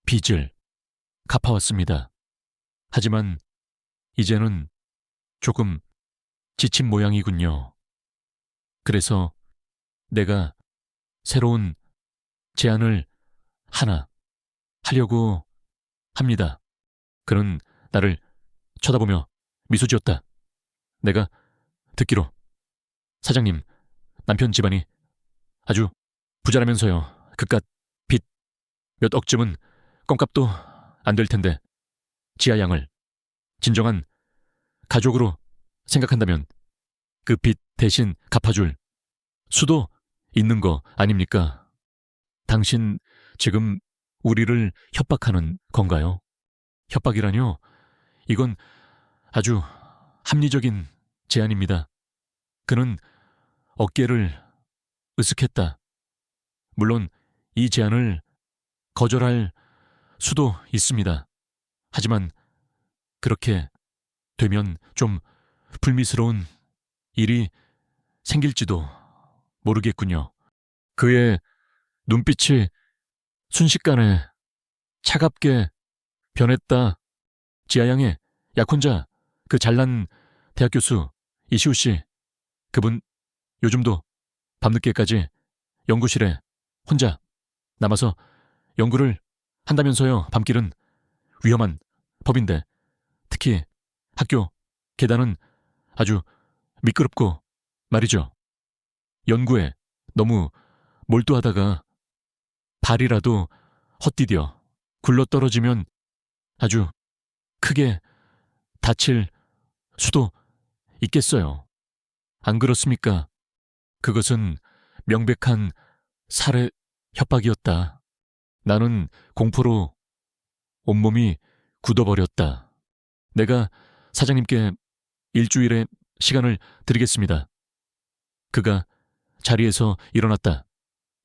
빚을 갚아왔습니다. 하지만 이제는 조금 지친 모양이군요. 그래서 내가 새로운 제안을 하나 하려고 합니다. 그는 나를 쳐다보며 미소 지었다. 내가 듣기로 사장님, 남편 집안이 아주 부자라면서요. 그깟 빚 몇 억쯤은 껌값도 안 될 텐데 지아 양을 진정한 가족으로 생각한다면 그 빚 대신 갚아줄 수도 있는 거 아닙니까? 당신 지금 우리를 협박하는 건가요? 협박이라뇨? 이건 아주 합리적인 제안입니다. 그는 어깨를 으쓱했다. 물론 이 제안을 거절할 수도 있습니다. 하지만 그렇게 되면 좀 불미스러운 일이 생길지도 모르겠군요. 그의 눈빛이 순식간에 차갑게 변했다. 지아양의 약혼자, 그 잘난 대학 교수 이시우 씨, 그분 요즘도 밤늦게까지 연구실에 혼자 남아서 연구를 한다면서요. 밤길은 위험한 법인데 특히 학교 계단은 아주 미끄럽고 말이죠. 연구에 너무 몰두하다가 발이라도 헛디뎌 굴러떨어지면 아주 크게 다칠 수도 있겠어요. 안 그렇습니까? 그것은 명백한 살해 협박이었다. 나는 공포로 온몸이 굳어버렸다. 내가 사장님께 일주일의 시간을 드리겠습니다. 그가 자리에서 일어났다.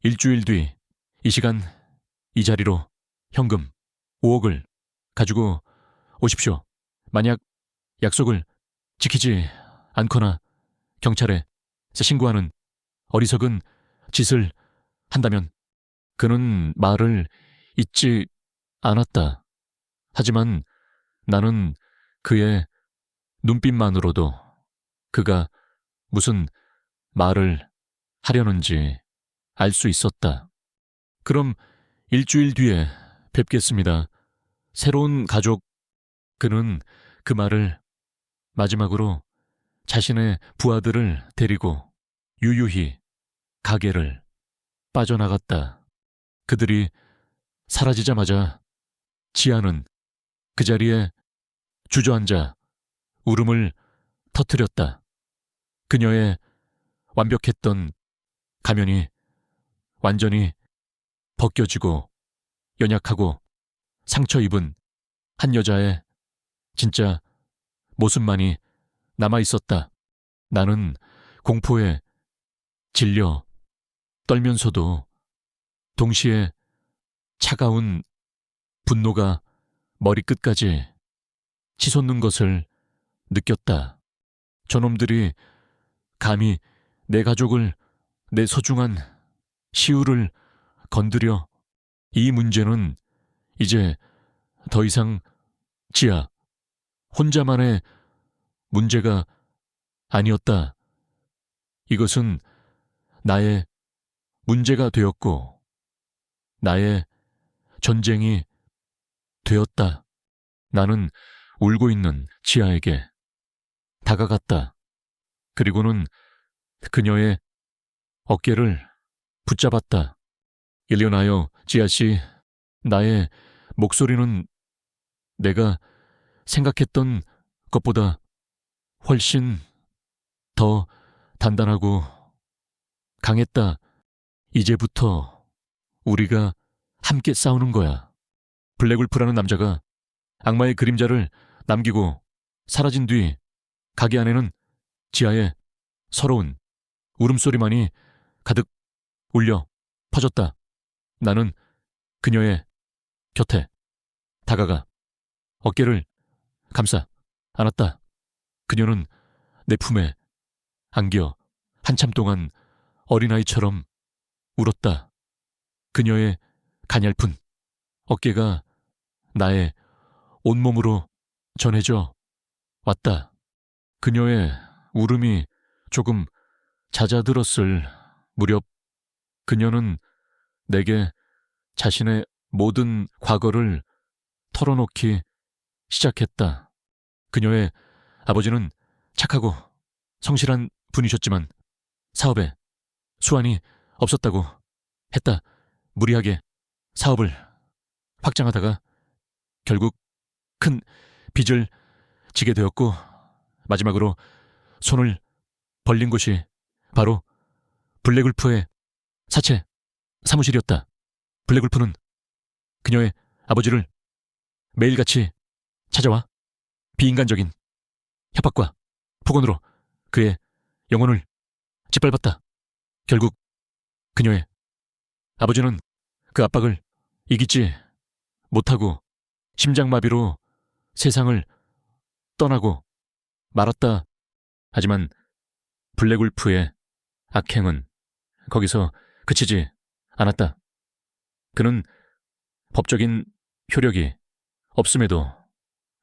일주일 뒤 이 시간 이 자리로 현금 5억을 가지고 오십시오. 만약 약속을 지키지 않거나 경찰에 신고하는 어리석은 짓을 한다면. 그는 말을 잇지 않았다. 하지만 나는 그의 눈빛만으로도 그가 무슨 말을 하려는지 알 수 있었다. 그럼 일주일 뒤에 뵙겠습니다. 새로운 가족. 그는 그 말을 마지막으로 자신의 부하들을 데리고 유유히 가게를 빠져나갔다. 그들이 사라지자마자 지아는 그 자리에 주저앉아 울음을 터뜨렸다. 그녀의 완벽했던 가면이 완전히 벗겨지고 연약하고 상처 입은 한 여자의 진짜 모습만이 남아있었다. 나는 공포에 질려 떨면서도 동시에 차가운 분노가 머리끝까지 치솟는 것을 느꼈다. 저놈들이 감히 내 가족을, 내 소중한 시우를 건드려. 이 문제는 이제 더 이상 지아 혼자만의 문제가 아니었다. 이것은 나의 문제가 되었고 나의 전쟁이 되었다. 나는 울고 있는 지아에게 다가갔다. 그리고는 그녀의 어깨를 붙잡았다. 일어나요, 지아씨. 나의 목소리는 내가 생각했던 것보다 훨씬 더 단단하고 강했다. 이제부터 우리가 함께 싸우는 거야. 블랙울프라는 남자가 악마의 그림자를 남기고 사라진 뒤 가게 안에는 지하에 서러운 울음소리만이 가득 울려 퍼졌다. 나는 그녀의 곁에 다가가 어깨를 감싸 안았다. 그녀는 내 품에 안겨 한참 동안 어린아이처럼 울었다. 그녀의 가냘픈 어깨가 나의 온몸으로 전해져 왔다. 그녀의 울음이 조금 잦아들었을 무렵 그녀는 내게 자신의 모든 과거를 털어놓기 시작했다. 그녀의 아버지는 착하고 성실한 분이셨지만 사업에 수완이 없었다고 했다. 무리하게 사업을 확장하다가 결국 큰 빚을 지게 되었고 마지막으로 손을 벌린 곳이 바로 블랙울프의 사채 사무실이었다. 블랙울프는 그녀의 아버지를 매일같이 찾아와 비인간적인 협박과 폭언으로 그의 영혼을 짓밟았다. 결국 그녀의 아버지는 그 압박을 이기지 못하고 심장마비로 세상을 떠나고 말았다. 하지만 블랙울프의 악행은 거기서 그치지 않았다. 그는 법적인 효력이 없음에도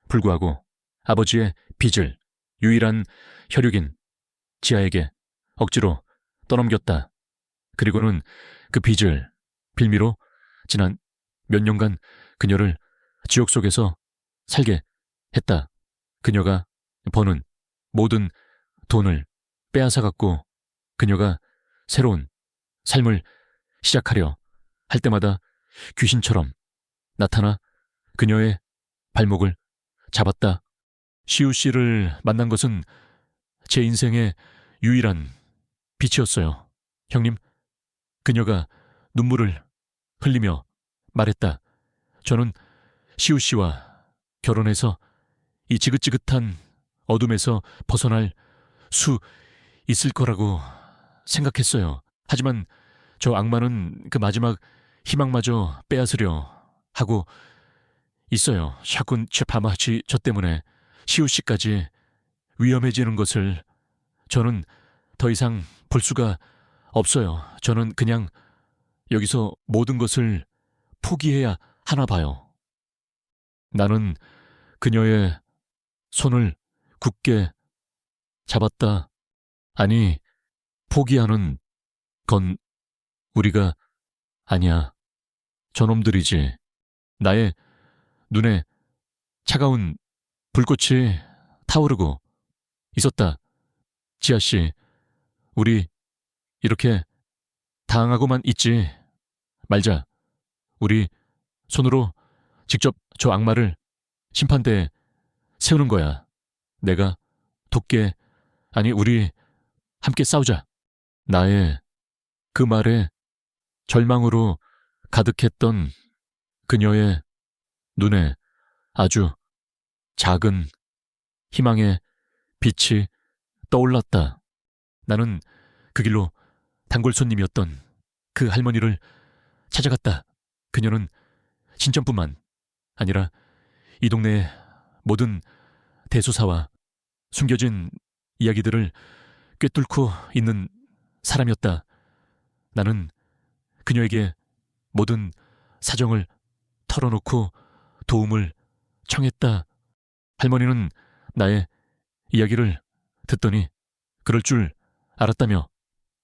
불구하고 아버지의 빚을 유일한 혈육인 지아에게 억지로 떠넘겼다. 그리고는 그 빚을 빌미로 지난 몇 년간 그녀를 지옥 속에서 살게 했다. 그녀가 버는 모든 돈을 빼앗아갔고 그녀가 새로운 삶을 시작하려 할 때마다 귀신처럼 나타나 그녀의 발목을 잡았다. 시우 씨를 만난 것은 제 인생의 유일한 빛이었어요. 형님, 그녀가 눈물을 흘리며 말했다. 저는 시우 씨와 결혼해서 이 지긋지긋한 어둠에서 벗어날 수 있을 거라고 생각했어요. 하지만 저 악마는 그 마지막 희망마저 빼앗으려 하고 있어요. 샤군 츠파마치 저 때문에 시우 씨까지 위험해지는 것을 저는 더 이상 볼 수가 없어요. 저는 그냥 여기서 모든 것을 포기해야 하나 봐요. 나는 그녀의 손을 굳게 잡았다. 아니, 포기하는 건 우리가 아니야. 저놈들이지. 나의 눈에 차가운 불꽃이 타오르고 있었다. 지아씨, 우리 이렇게 당하고만 있지 말자. 우리 손으로 직접 저 악마를 심판대에 세우는 거야. 내가 돕게, 아니 우리 함께 싸우자. 나의 그 말에 절망으로 가득했던 그녀의 눈에 아주 작은 희망의 빛이 떠올랐다. 나는 그 길로 단골 손님이었던 그 할머니를 찾아갔다. 그녀는 신점뿐만 아니라 이 동네의 모든 대소사와 숨겨진 이야기들을 꿰뚫고 있는 사람이었다. 나는 그녀에게 모든 사정을 털어놓고 도움을 청했다. 할머니는 나의 이야기를 듣더니 그럴 줄 알았다며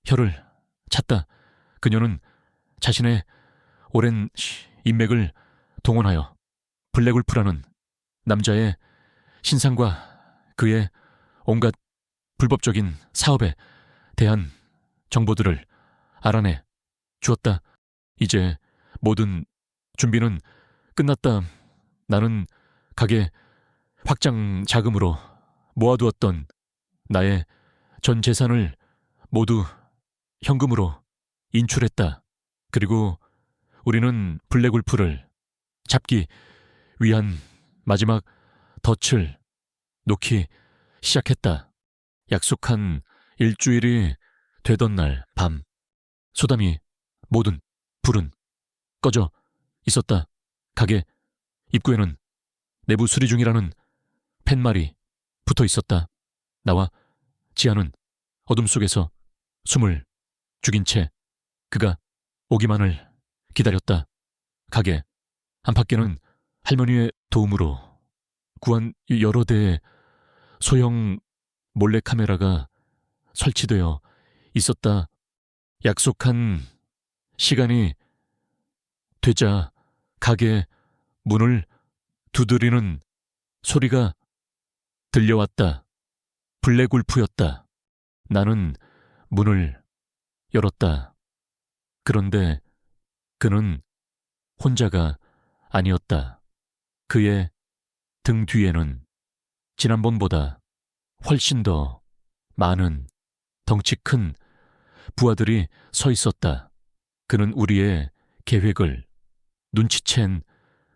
혀를 찼다. 그녀는 자신의 오랜 인맥을 동원하여 블랙울프라는 남자의 신상과 그의 온갖 불법적인 사업에 대한 정보들을 알아내 주었다. 이제 모든 준비는 끝났다. 나는 가게 확장 자금으로 모아두었던 나의 전 재산을 모두 현금으로 인출했다. 그리고 우리는 블랙울프를 잡기 위한 마지막 덫을 놓기 시작했다. 약속한 일주일이 되던 날 밤, 소담이 모든 불은 꺼져 있었다. 가게 입구에는 내부 수리 중이라는 팻말이 붙어 있었다. 나와 지아는 어둠 속에서 숨을 죽인 채 그가 오기만을 기다렸다. 가게 안팎에는 할머니의 도움으로 구한 여러 대의 소형 몰래카메라가 설치되어 있었다. 약속한 시간이 되자 가게 문을 두드리는 소리가 들려왔다. 블랙울프였다. 나는 문을 열었다. 그런데 그는 혼자가 아니었다. 그의 등 뒤에는 지난번보다 훨씬 더 많은 덩치 큰 부하들이 서 있었다. 그는 우리의 계획을 눈치챈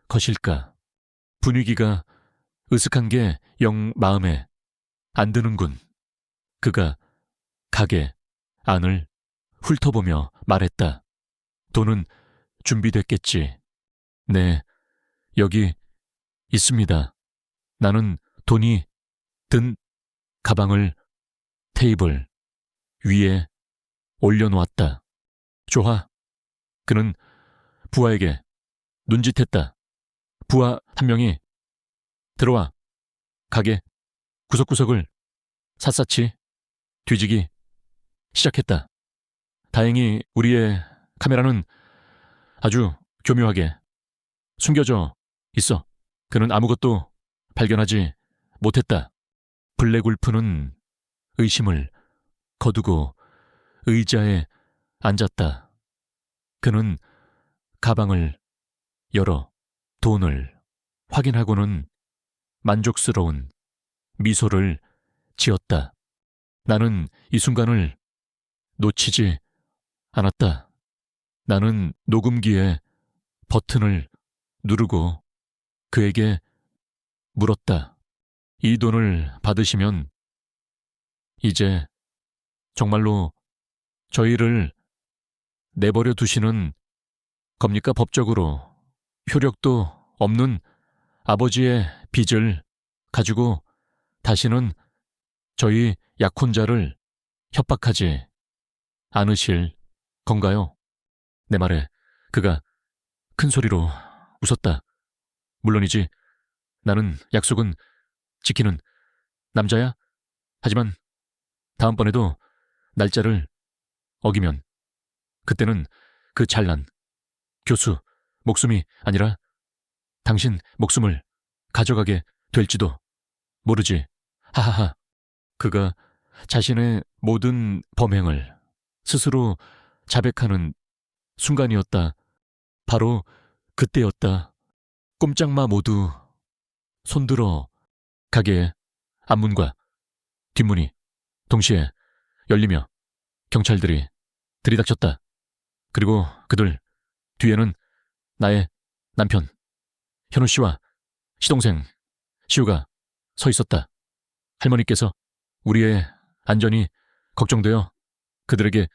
것일까? 분위기가 으슥한 게 영 마음에 안 드는군. 그가 가게 안을 훑어보며 말했다. 돈은 준비됐겠지. 네, 여기 있습니다. 나는 돈이 든 가방을 테이블 위에 올려놓았다. 좋아. 그는 부하에게 눈짓했다. 부하 한 명이 들어와 가게 구석구석을 샅샅이 뒤지기 시작했다. 다행히 우리의 카메라는 아주 교묘하게 숨겨져 있어. 그는 아무것도 발견하지 못했다. 블랙울프는 의심을 거두고 의자에 앉았다. 그는 가방을 열어 돈을 확인하고는 만족스러운 미소를 지었다. 나는 이 순간을 놓치지 않았다. 나는 녹음기에 버튼을 누르고 그에게 물었다. 이 돈을 받으시면 이제 정말로 저희를 내버려 두시는 겁니까? 법적으로 효력도 없는 아버지의 빚을 가지고 다시는 저희 약혼자를 협박하지 않으실 건가요? 내 말에 그가 큰 소리로 웃었다. 물론이지. 나는 약속은 지키는 남자야. 하지만 다음번에도 날짜를 어기면 그때는 그 잘난 교수 목숨이 아니라 당신 목숨을 가져가게 될지도 모르지. 하하하. 그가 자신의 모든 범행을 스스로 자백하는 순간이었다. 바로 그때였다. 꼼짝마 모두 손들어 가게의 앞문과 뒷문이 동시에 열리며 경찰들이 들이닥쳤다. 그리고 그들 뒤에는 나의 남편 현우 씨와 시동생 시우가 서 있었다. 할머니께서 우리의 안전이 걱정되어 그들에게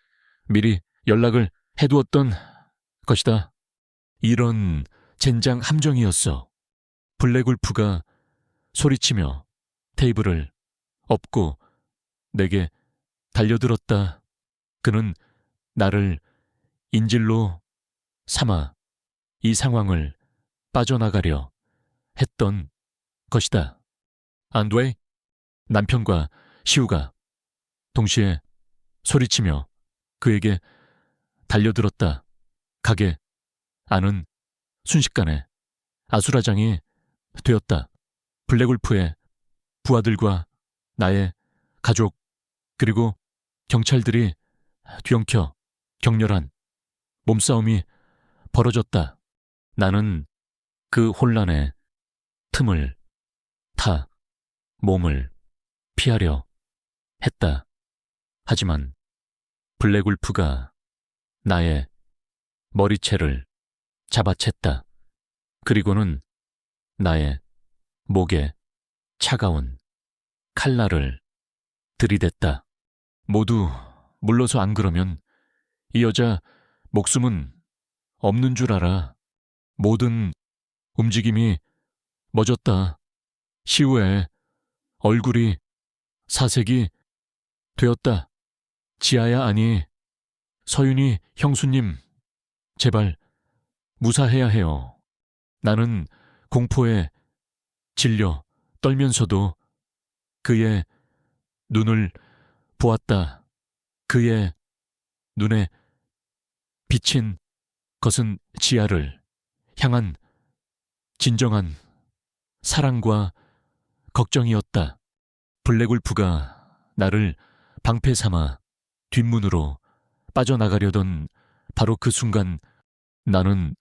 미리 연락을 해두었던 것이다. 이런 젠장 함정이었어. 블랙울프가 소리치며 테이블을 엎고 내게 달려들었다. 그는 나를 인질로 삼아 이 상황을 빠져나가려 했던 것이다. 안돼? 남편과 시우가 동시에 소리치며 그에게 달려들었다. 가게 안은 순식간에 아수라장이 되었다. 블랙울프의 부하들과 나의 가족 그리고 경찰들이 뒤엉켜 격렬한 몸싸움이 벌어졌다. 나는 그 혼란의 틈을 타 몸을 피하려 했다. 하지만 블랙울프가 나의 머리채를 잡아챘다. 그리고는 나의 목에 차가운 칼날을 들이댔다. 모두 물러서 안 그러면 이 여자 목숨은 없는 줄 알아. 모든 움직임이 멎었다. 시우의 얼굴이 사색이 되었다. 지아야 아니, 서윤이 형수님, 제발 무사해야 해요. 나는 공포에 질려 떨면서도 그의 눈을 보았다. 그의 눈에 비친 것은 지아를 향한 진정한 사랑과 걱정이었다. 블랙울프가 나를 방패 삼아 뒷문으로 빠져나가려던 바로 그 순간 나는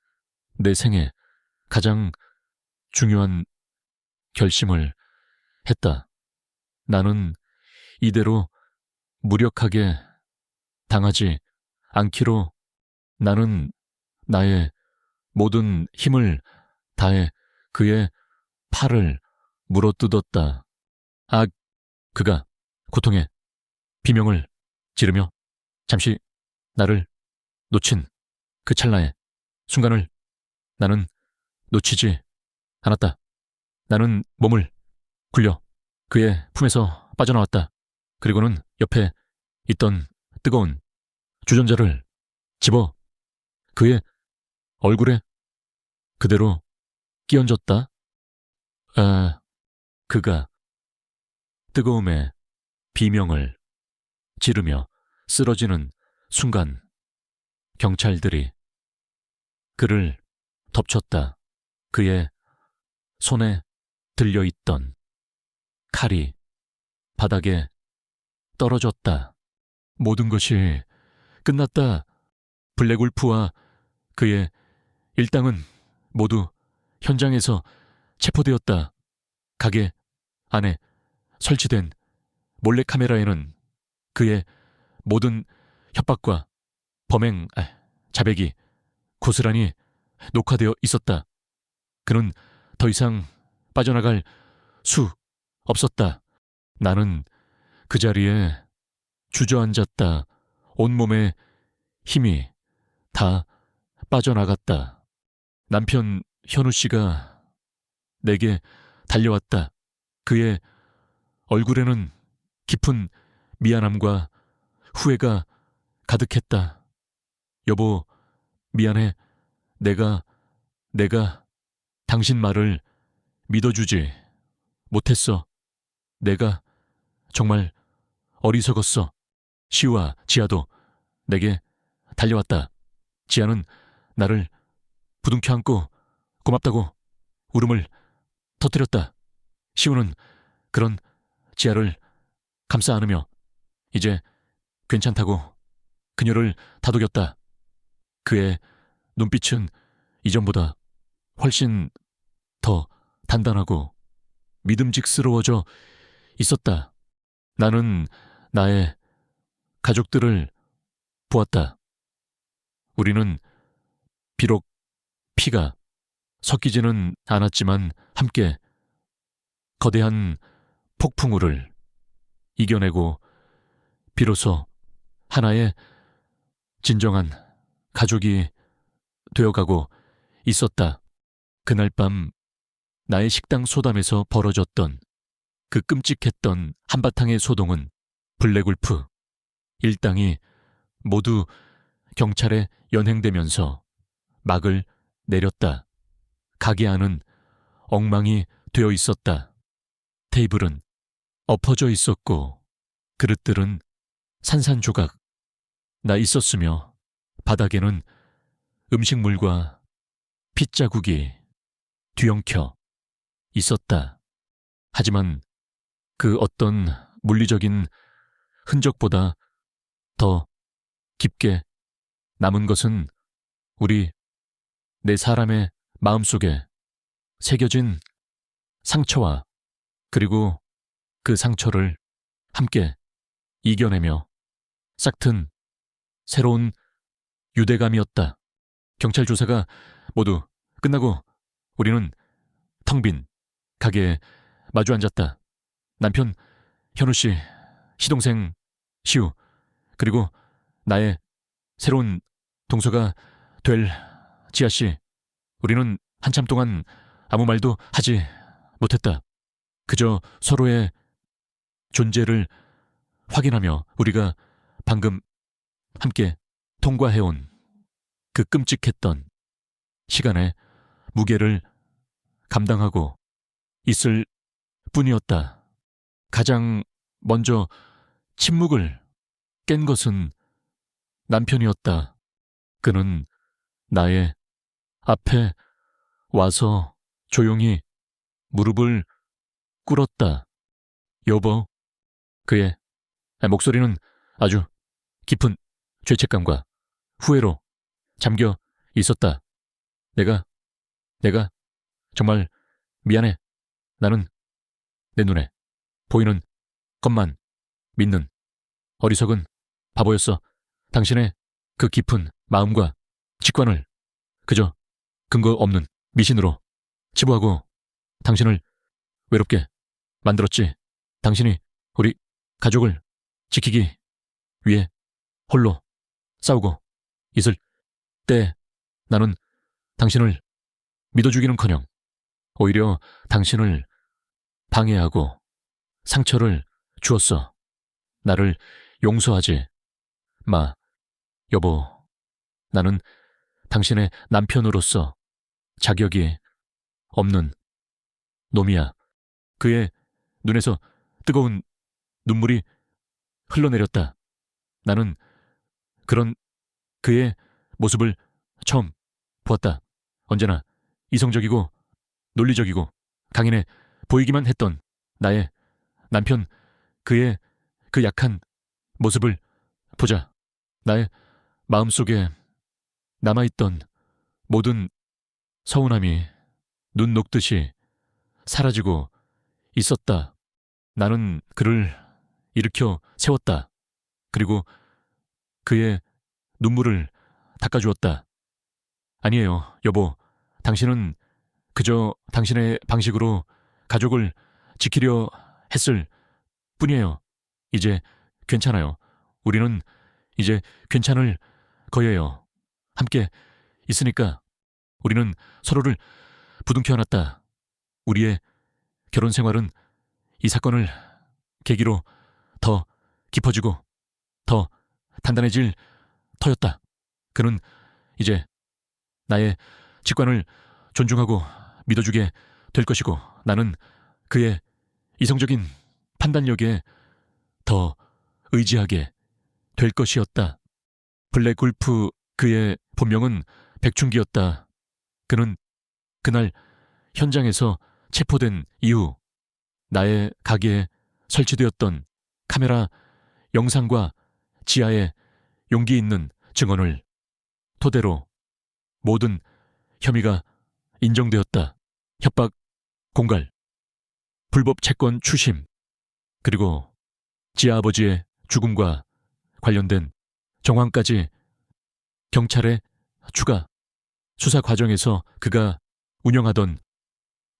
내 생에 가장 중요한 결심을 했다. 나는 이대로 무력하게 당하지 않기로 나는 나의 모든 힘을 다해 그의 팔을 물어뜯었다. 아, 그가 고통의 비명을 지르며 잠시 나를 놓친 그 찰나의 순간을 나는 놓치지 않았다. 나는 몸을 굴려 그의 품에서 빠져나왔다. 그리고는 옆에 있던 뜨거운 주전자를 집어 그의 얼굴에 그대로 끼얹었다. 아, 그가 뜨거움의 비명을 지르며 쓰러지는 순간 경찰들이 그를 덮쳤다. 그의 손에 들려있던 칼이 바닥에 떨어졌다. 모든 것이 끝났다. 블랙울프와 그의 일당은 모두 현장에서 체포되었다. 가게 안에 설치된 몰래카메라에는 그의 모든 협박과 범행 자백이 고스란히 녹화되어 있었다. 그는 더 이상 빠져나갈 수 없었다. 나는 그 자리에 주저앉았다. 온몸에 힘이 다 빠져나갔다. 남편 현우 씨가 내게 달려왔다. 그의 얼굴에는 깊은 미안함과 후회가 가득했다. 여보, 미안해. 내가 당신 말을 믿어주지 못했어. 내가 정말 어리석었어. 시우와 지아도 내게 달려왔다. 지아는 나를 부둥켜 안고 고맙다고 울음을 터뜨렸다. 시우는 그런 지아를 감싸 안으며 이제 괜찮다고 그녀를 다독였다. 그의 눈빛은 이전보다 훨씬 더 단단하고 믿음직스러워져 있었다. 나는 나의 가족들을 보았다. 우리는 비록 피가 섞이지는 않았지만 함께 거대한 폭풍우를 이겨내고 비로소 하나의 진정한 가족이 되어가고 있었다. 그날 밤 나의 식당 소담에서 벌어졌던 그 끔찍했던 한바탕의 소동은 블랙울프 일당이 모두 경찰에 연행되면서 막을 내렸다. 가게 안은 엉망이 되어 있었다. 테이블은 엎어져 있었고 그릇들은 산산조각 나 있었으며 바닥에는 음식물과 핏자국이 뒤엉켜 있었다. 하지만 그 어떤 물리적인 흔적보다 더 깊게 남은 것은 우리 네 사람의 마음속에 새겨진 상처와 그리고 그 상처를 함께 이겨내며 싹튼 새로운 유대감이었다. 경찰 조사가 모두 끝나고 우리는 텅 빈 가게에 마주 앉았다. 남편 현우 씨, 시동생 시우, 그리고 나의 새로운 동서가 될 지아 씨. 우리는 한참 동안 아무 말도 하지 못했다. 그저 서로의 존재를 확인하며 우리가 방금 함께 통과해온 그 끔찍했던 시간의 무게를 감당하고 있을 뿐이었다. 가장 먼저 침묵을 깬 것은 남편이었다. 그는 나의 앞에 와서 조용히 무릎을 꿇었다. 여보. 그의 목소리는 아주 깊은 죄책감과 후회로 잠겨 있었다. 내가 정말 미안해. 나는 내 눈에 보이는 것만 믿는 어리석은 바보였어. 당신의 그 깊은 마음과 직관을 그저 근거 없는 미신으로 치부하고 당신을 외롭게 만들었지. 당신이 우리 가족을 지키기 위해 홀로 싸우고 있을 때 나는 당신을 믿어주기는커녕 오히려 당신을 방해하고 상처를 주었어. 나를 용서하지 마, 여보. 나는 당신의 남편으로서 자격이 없는 놈이야. 그의 눈에서 뜨거운 눈물이 흘러내렸다. 나는 그런 그의 모습을 처음 보았다. 언제나 이성적이고 논리적이고 강인해 보이기만 했던 나의 남편, 그의 그 약한 모습을 보자 나의 마음속에 남아있던 모든 서운함이 눈 녹듯이 사라지고 있었다. 나는 그를 일으켜 세웠다. 그리고 그의 눈물을 닦아주었다. 아니에요, 여보. 당신은 그저 당신의 방식으로 가족을 지키려 했을 뿐이에요. 이제 괜찮아요. 우리는 이제 괜찮을 거예요. 함께 있으니까 우리는 서로를 부둥켜 안았다. 우리의 결혼 생활은 이 사건을 계기로 더 깊어지고 더 단단해질 터였다. 그는 이제 나의 직관을 존중하고 믿어주게 될 것이고 나는 그의 이성적인 판단력에 더 의지하게 될 것이었다. 블랙울프, 그의 본명은 백춘기였다. 그는 그날 현장에서 체포된 이후 나의 가게에 설치되었던 카메라 영상과 지하의 용기 있는 증언을 토대로 모든 혐의가 인정되었다. 협박, 공갈, 불법 채권 추심, 그리고 지아버지의 죽음과 관련된 정황까지 경찰의 추가 수사 과정에서 그가 운영하던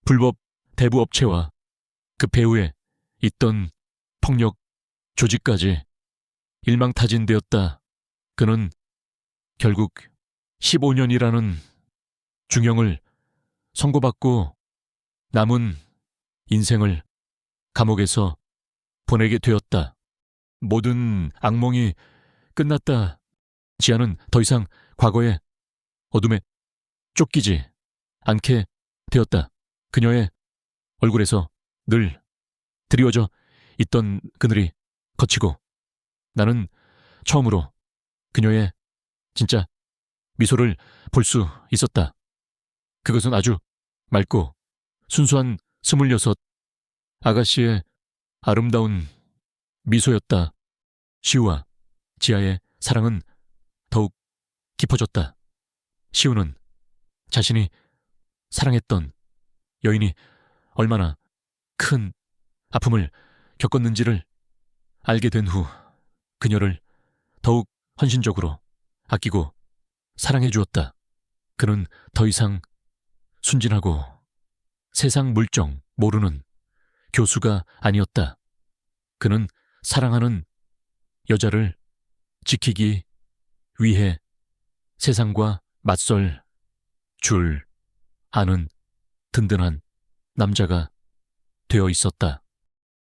불법 대부업체와 그 배후에 있던 폭력 조직까지 일망타진되었다. 그는 결국 15년이라는 중형을 선고받고 남은 인생을 감옥에서 보내게 되었다. 모든 악몽이 끝났다. 지아는 더 이상 과거의 어둠에 쫓기지 않게 되었다. 그녀의 얼굴에서 늘 드리워져 있던 그늘이 걷히고 나는 처음으로 그녀의 진짜 미소를 볼 수 있었다. 그것은 아주 맑고 순수한 26 아가씨의 아름다운 미소였다. 시우와 지아의 사랑은 더욱 깊어졌다. 시우는 자신이 사랑했던 여인이 얼마나 큰 아픔을 겪었는지를 알게 된 후 그녀를 더욱 헌신적으로 아끼고 사랑해 주었다. 그는 더 이상 순진하고 세상 물정 모르는 교수가 아니었다. 그는 사랑하는 여자를 지키기 위해 세상과 맞설 줄 아는 든든한 남자가 되어 있었다.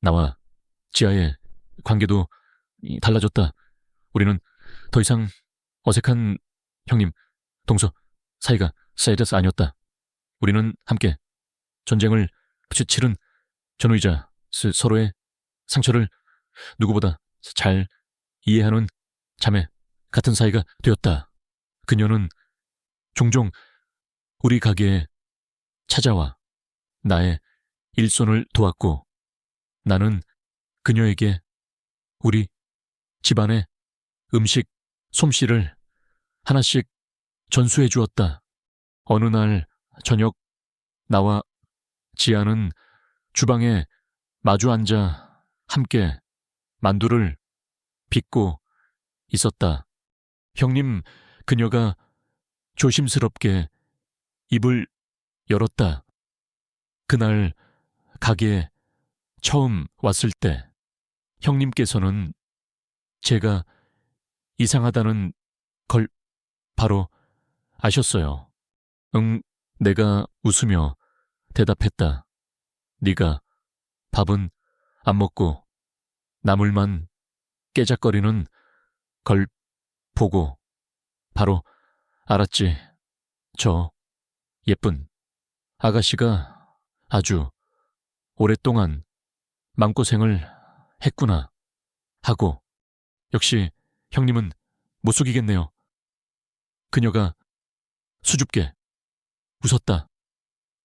나와 지아의 관계도 달라졌다. 우리는 더 이상 어색한 형님, 동서 사이가 사이러스 아니었다. 우리는 함께 전쟁을 치른 전우이자 서로의 상처를 누구보다 잘 이해하는 자매 같은 사이가 되었다. 그녀는 종종 우리 가게에 찾아와 나의 일손을 도왔고 나는 그녀에게 우리 집안의 음식 솜씨를 하나씩 전수해 주었다. 어느 날 저녁 나와 지아는 주방에 마주 앉아 함께 만두를 빚고 있었다. 형님, 그녀가 조심스럽게 입을 열었다. 그날 가게에 처음 왔을 때 형님께서는 제가 이상하다는 걸 바로 아셨어요. 응, 내가 웃으며 대답했다. 네가 밥은 안 먹고 나물만 깨작거리는 걸 보고 바로 알았지. 저 예쁜 아가씨가 아주 오랫동안 마음고생을 했구나 하고 역시 형님은 못 속이겠네요. 그녀가 수줍게 웃었다.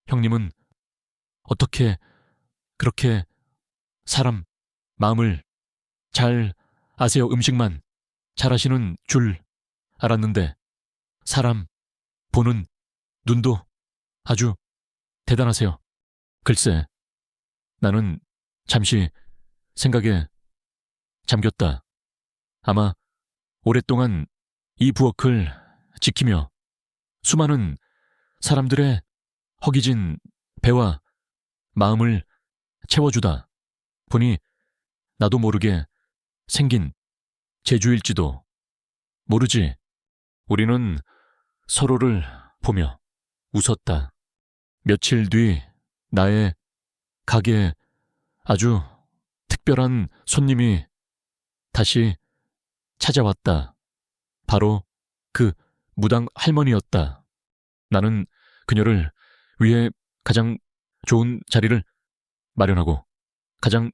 형님은 어떻게 그렇게 사람 마음을 잘 아세요? 음식만 잘하시는 줄 알았는데 사람 보는 눈도 아주 대단하세요. 글쎄, 나는 잠시 생각에 잠겼다. 아마 오랫동안 이 부엌을 지키며 수많은 사람들의 허기진 배와 마음을 채워주다 보니 나도 모르게 생긴 재주일지도 모르지. 우리는 서로를 보며 웃었다. 며칠 뒤 나의 가게에 아주 특별한 손님이 다시 찾아왔다. 바로 그 무당 할머니였다. 나는 그녀를 위해 가장 좋은 자리를 마련하고 가장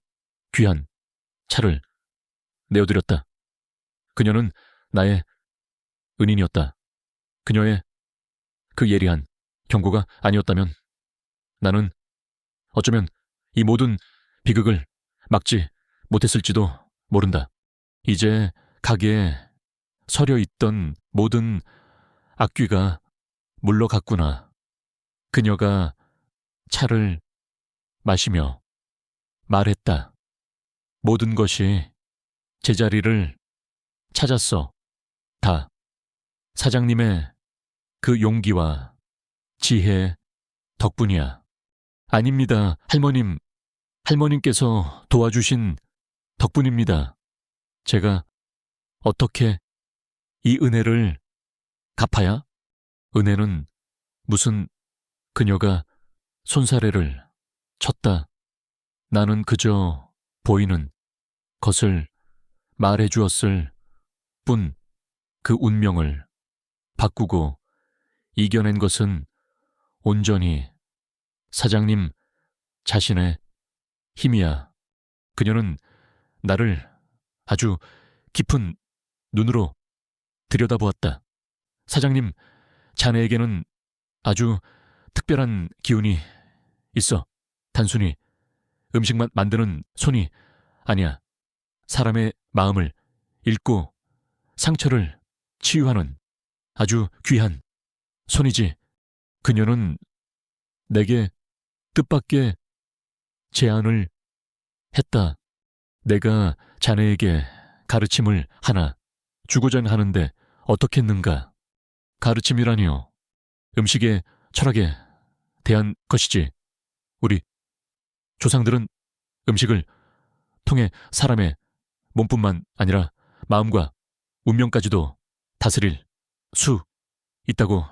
귀한 차를 내어드렸다. 그녀는 나의 은인이었다. 그녀의 그 예리한 경고가 아니었다면 나는 어쩌면 이 모든 비극을 막지 못했을지도 모른다. 이제 가게에 서려 있던 모든 악귀가 물러갔구나. 그녀가 차를 마시며 말했다. 모든 것이 제자리를 찾았어. 다 사장님의 그 용기와 지혜 덕분이야. 아닙니다, 할머님. 할머님께서 도와주신 덕분입니다. 제가 어떻게 이 은혜를 갚아야? 은혜는 무슨 그녀가 손사래를 쳤다. 나는 그저 보이는 것을 말해 주었을 뿐 그 운명을 바꾸고 이겨낸 것은 온전히 사장님 자신의 힘이야. 그녀는 나를 아주 깊은 눈으로 들여다보았다. 사장님, 자네에게는 아주 특별한 기운이 있어. 단순히 음식만 만드는 손이 아니야. 사람의 마음을 읽고 상처를 치유하는 아주 귀한 손이지. 그녀는 내게 뜻밖의 제안을 했다. 내가 자네에게 가르침을 하나 주고자 하는데 어떻겠는가? 가르침이라니요. 음식의 철학에 대한 것이지. 우리 조상들은 음식을 통해 사람의 몸뿐만 아니라 마음과 운명까지도 다스릴 수 있다고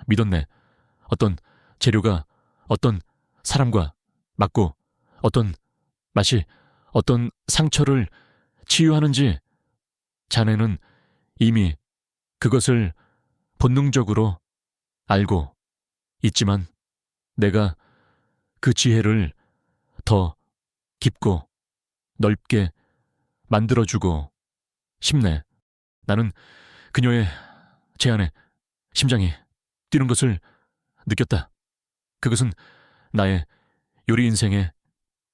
믿었네. 어떤 재료가 어떤 사람과 맞고 어떤 맛이 어떤 상처를 치유하는지 자네는 이미 그것을 본능적으로 알고 있지만 내가 그 지혜를 더 깊고 넓게 만들어주고 싶네. 나는 그녀의 제안에 심장이 뛰는 것을 느꼈다. 그것은 나의 요리 인생의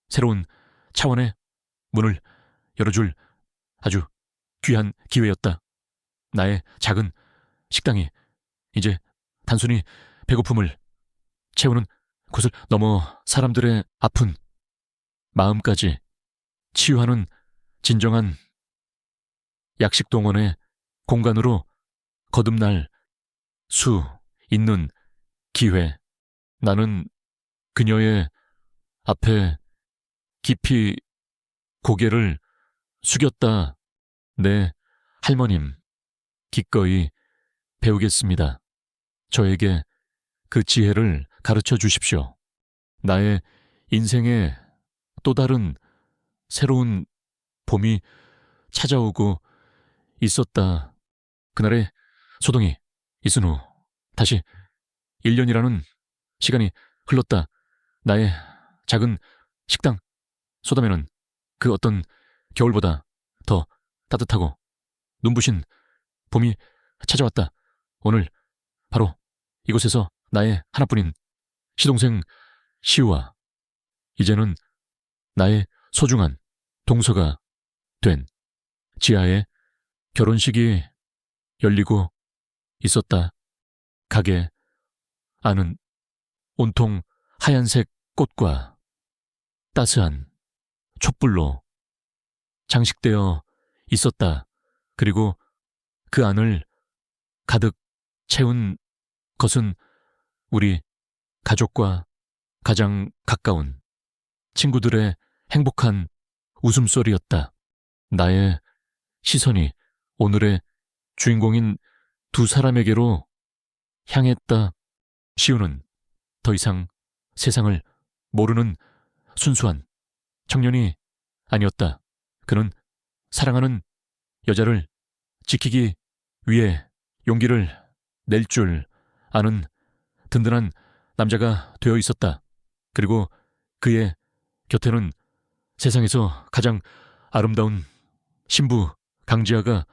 새로운 차원의 문을 열어줄 아주 귀한 기회였다. 나의 작은 식당이 이제 단순히 배고픔을 채우는 곳을 넘어 사람들의 아픈 마음까지 치유하는 진정한 약식동원의 공간으로 거듭날 수 있는 기회. 나는 그녀의 앞에 깊이 고개를 숙였다. 네, 할머님, 기꺼이 배우겠습니다. 저에게 그 지혜를 가르쳐 주십시오. 나의 인생에 또 다른 새로운 봄이 찾아오고 있었다. 그날의 소동이 있은 후 다시 1년이라는 시간이 흘렀다. 나의 작은 식당 소담에는 그 어떤 겨울보다 더 따뜻하고 눈부신 봄이 찾아왔다. 오늘 바로 이곳에서 나의 하나뿐인 시동생 시우와 이제는 나의 소중한 동서가 된 지아의 결혼식이 열리고 있었다. 가게 안은 온통 하얀색 꽃과 따스한 촛불로 장식되어 있었다. 그리고 그 안을 가득 채운 것은 우리 가족과 가장 가까운 친구들의 행복한 웃음소리였다. 나의 시선이 오늘의 주인공인 두 사람에게로 향했다. 시우는 더 이상 세상을 모르는 순수한 청년이 아니었다. 그는 사랑하는 여자를 지키기 위해 용기를 낼 줄 아는 든든한 남자가 되어 있었다. 그리고 그의 곁에는 세상에서 가장 아름다운 신부 강지아가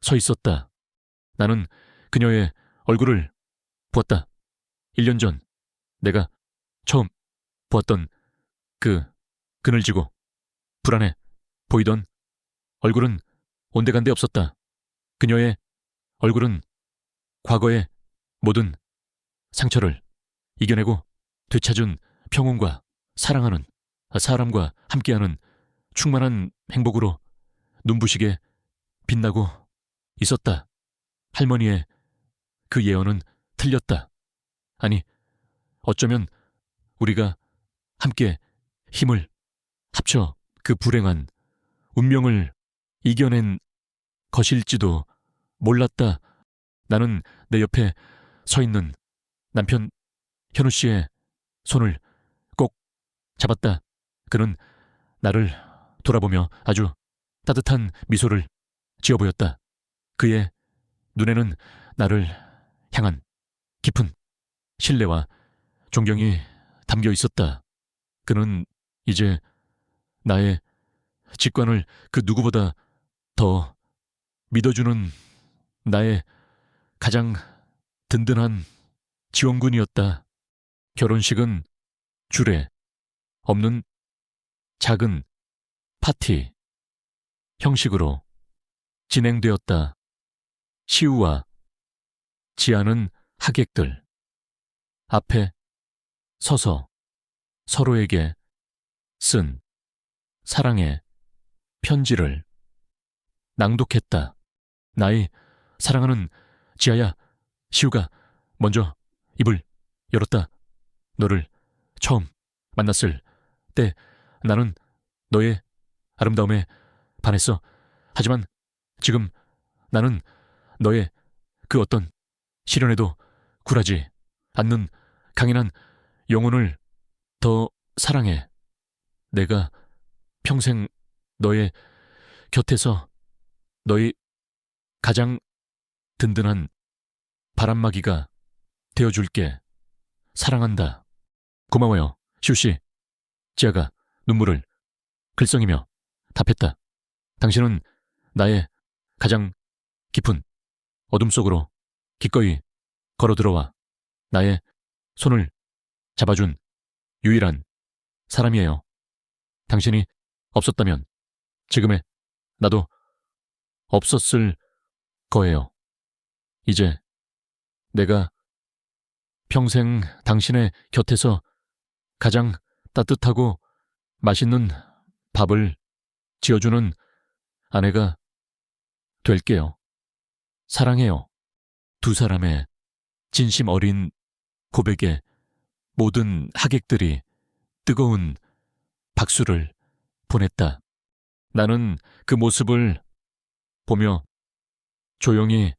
서 있었다. 나는 그녀의 얼굴을 보았다. 1년 전 내가 처음 보았던 그 그늘지고 불안해 보이던 얼굴은 온데간데 없었다. 그녀의 얼굴은 과거의 모든 상처를 이겨내고 되찾은 평온과 사랑하는 사람과 함께하는 충만한 행복으로 눈부시게 빛나고 있었다. 할머니의 그 예언은 틀렸다. 아니, 어쩌면 우리가 함께 힘을 합쳐 그 불행한 운명을 이겨낸 것일지도 몰랐다. 나는 내 옆에 서 있는 남편 현우 씨의 손을 꼭 잡았다. 그는 나를 돌아보며 아주 따뜻한 미소를 지어 보였다. 그의 눈에는 나를 향한 깊은 신뢰와 존경이 담겨 있었다. 그는 이제 나의 직관을 그 누구보다 더 믿어주는 나의 가장 든든한 지원군이었다. 결혼식은 주례 없는 작은 파티 형식으로 진행되었다. 시우와 지아는 하객들 앞에 서서 서로에게 쓴 사랑의 편지를 낭독했다. 나의 사랑하는 지아야, 시우가 먼저 입을 열었다. 너를 처음 만났을 때 나는 너의 아름다움에 반했어. 하지만 지금 나는 너의 그 어떤 시련에도 굴하지 않는 강인한 영혼을 더 사랑해. 내가 평생 너의 곁에서 너의 가장 든든한 바람막이가 되어줄게. 사랑한다. 고마워요, 시우씨. 지아가 눈물을 글썽이며 답했다. 당신은 나의 가장 깊은 어둠 속으로 기꺼이 걸어들어와 나의 손을 잡아준 유일한 사람이에요. 당신이 없었다면 지금의 나도 없었을 거예요. 이제 내가 평생 당신의 곁에서 가장 따뜻하고 맛있는 밥을 지어주는 아내가 될게요. 사랑해요. 두 사람의 진심 어린 고백에 모든 하객들이 뜨거운 박수를 보냈다. 나는 그 모습을 보며 조용히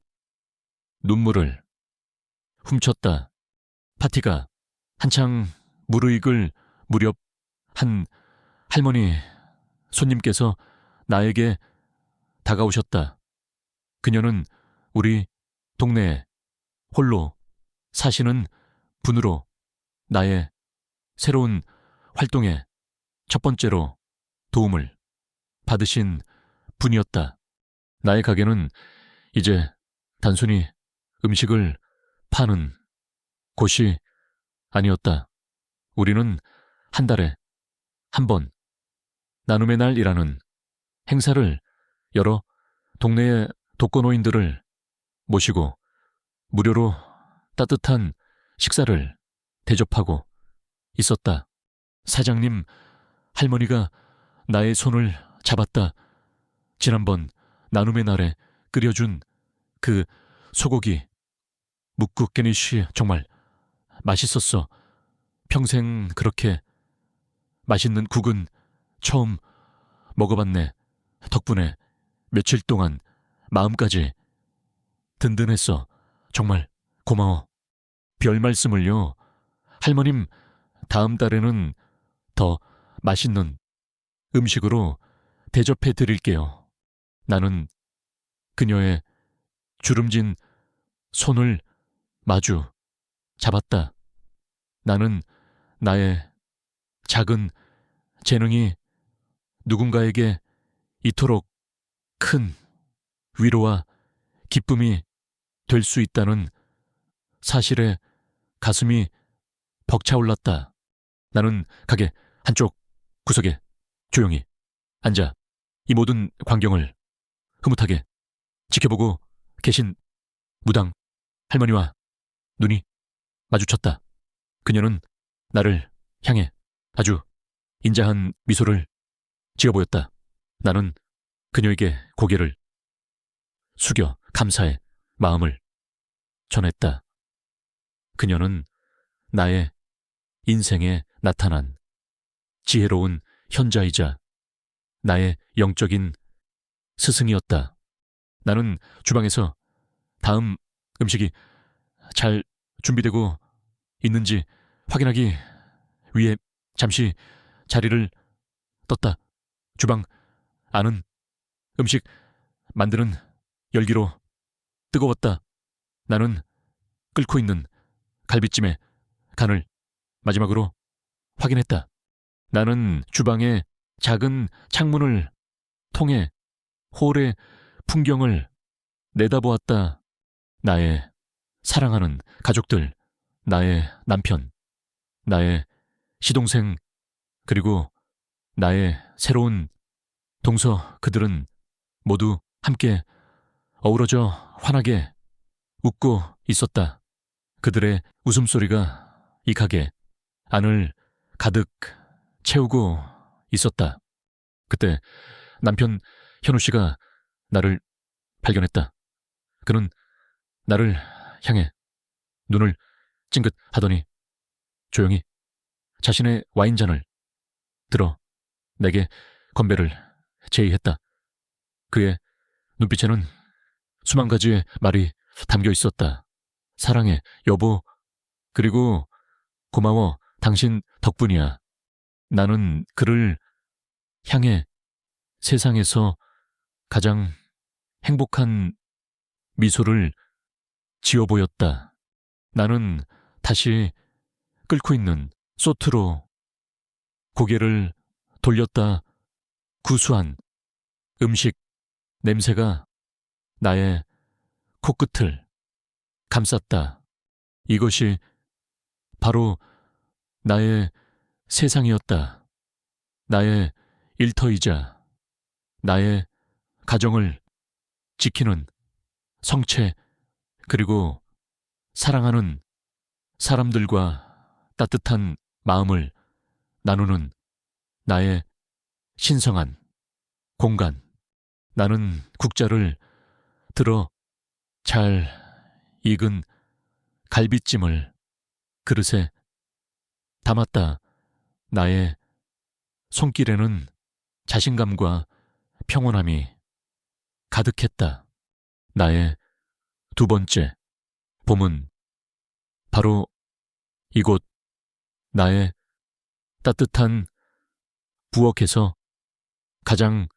눈물을 훔쳤다. 파티가 한창 무르익을 무렵 한 할머니 손님께서 나에게 다가오셨다. 그녀는 우리 동네에 홀로 사시는 분으로 나의 새로운 활동에 첫 번째로 도움을 받으신 분이었다. 나의 가게는 이제 단순히 음식을 파는 곳이 아니었다. 우리는 한 달에 한 번 나눔의 날이라는 행사를 열어 동네의 독거노인들을 모시고 무료로 따뜻한 식사를 대접하고 있었다. 사장님 할머니가 나의 손을 잡았다. 지난번 나눔의 날에 끓여준 그 소고기 묵국게니쉬 정말 맛있었어. 평생 그렇게 맛있는 국은 처음 먹어봤네. 덕분에 며칠 동안 마음까지 든든했어. 정말 고마워. 별 말씀을요. 할머님, 다음 달에는 더 맛있는 음식으로 대접해 드릴게요. 나는 그녀의 주름진 손을 마주 잡았다. 나는 나의 작은 재능이 누군가에게 이토록 큰 위로와 기쁨이 될 수 있다는 사실에 가슴이 벅차올랐다. 나는 가게 한쪽 구석에 조용히 앉아 이 모든 광경을 흐뭇하게 지켜보고 계신 무당 할머니와 눈이 마주쳤다. 그녀는 나를 향해 아주 인자한 미소를 지어 보였다. 나는 그녀에게 고개를 숙여 감사의 마음을 전했다. 그녀는 나의 인생에 나타난 지혜로운 현자이자 나의 영적인 스승이었다. 나는 주방에서 다음 음식이 잘 준비되고 있는지 확인하기 위해 잠시 자리를 떴다. 주방 안은 음식 만드는 열기로 뜨거웠다. 나는 끓고 있는 갈비찜의 간을 마지막으로 확인했다. 나는 주방의 작은 창문을 통해 홀의 풍경을 내다보았다. 나의 사랑하는 가족들, 나의 남편, 나의 시동생 그리고 나의 새로운 동서 그들은 모두 함께 어우러져 환하게 웃고 있었다. 그들의 웃음소리가 이 가게 안을 가득 채우고 있었다. 그때 남편 현우 씨가 나를 발견했다. 그는 나를 향해 눈을 찡긋하더니 조용히 자신의 와인잔을 들어 내게 건배를 제의했다. 그의 눈빛에는 수만 가지의 말이 담겨 있었다. 사랑해, 여보, 그리고 고마워, 당신 덕분이야. 나는 그를 향해 세상에서 가장 행복한 미소를 지어 보였다. 나는 다시 끓고 있는 소트로 고개를 돌렸다. 구수한 음식 냄새가 나의 코끝을 감쌌다. 이것이 바로 나의 세상이었다. 나의 일터이자 나의 가정을 지키는 성체 그리고 사랑하는 사람들과 따뜻한 마음을 나누는 나의 신성한 공간. 나는 국자를 들어 잘 익은 갈비찜을 그릇에 담았다. 나의 손길에는 자신감과 평온함이 가득했다. 나의 두 번째 봄은 바로 이곳 나의 따뜻한 부엌에서 가장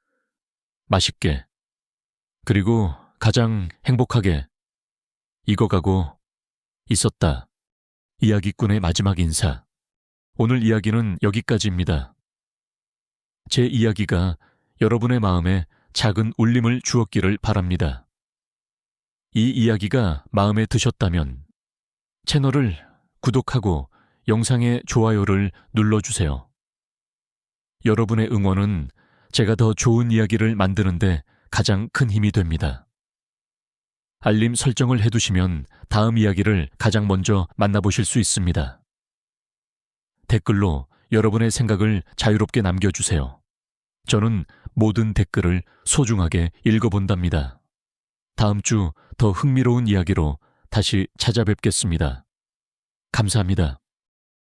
맛있게 그리고 가장 행복하게 익어가고 있었다. 이야기꾼의 마지막 인사. 오늘 이야기는 여기까지입니다. 제 이야기가 여러분의 마음에 작은 울림을 주었기를 바랍니다. 이 이야기가 마음에 드셨다면 채널을 구독하고 영상의 좋아요를 눌러주세요. 여러분의 응원은 제가 더 좋은 이야기를 만드는데 가장 큰 힘이 됩니다. 알림 설정을 해두시면 다음 이야기를 가장 먼저 만나보실 수 있습니다. 댓글로 여러분의 생각을 자유롭게 남겨주세요. 저는 모든 댓글을 소중하게 읽어본답니다. 다음 주 더 흥미로운 이야기로 다시 찾아뵙겠습니다. 감사합니다.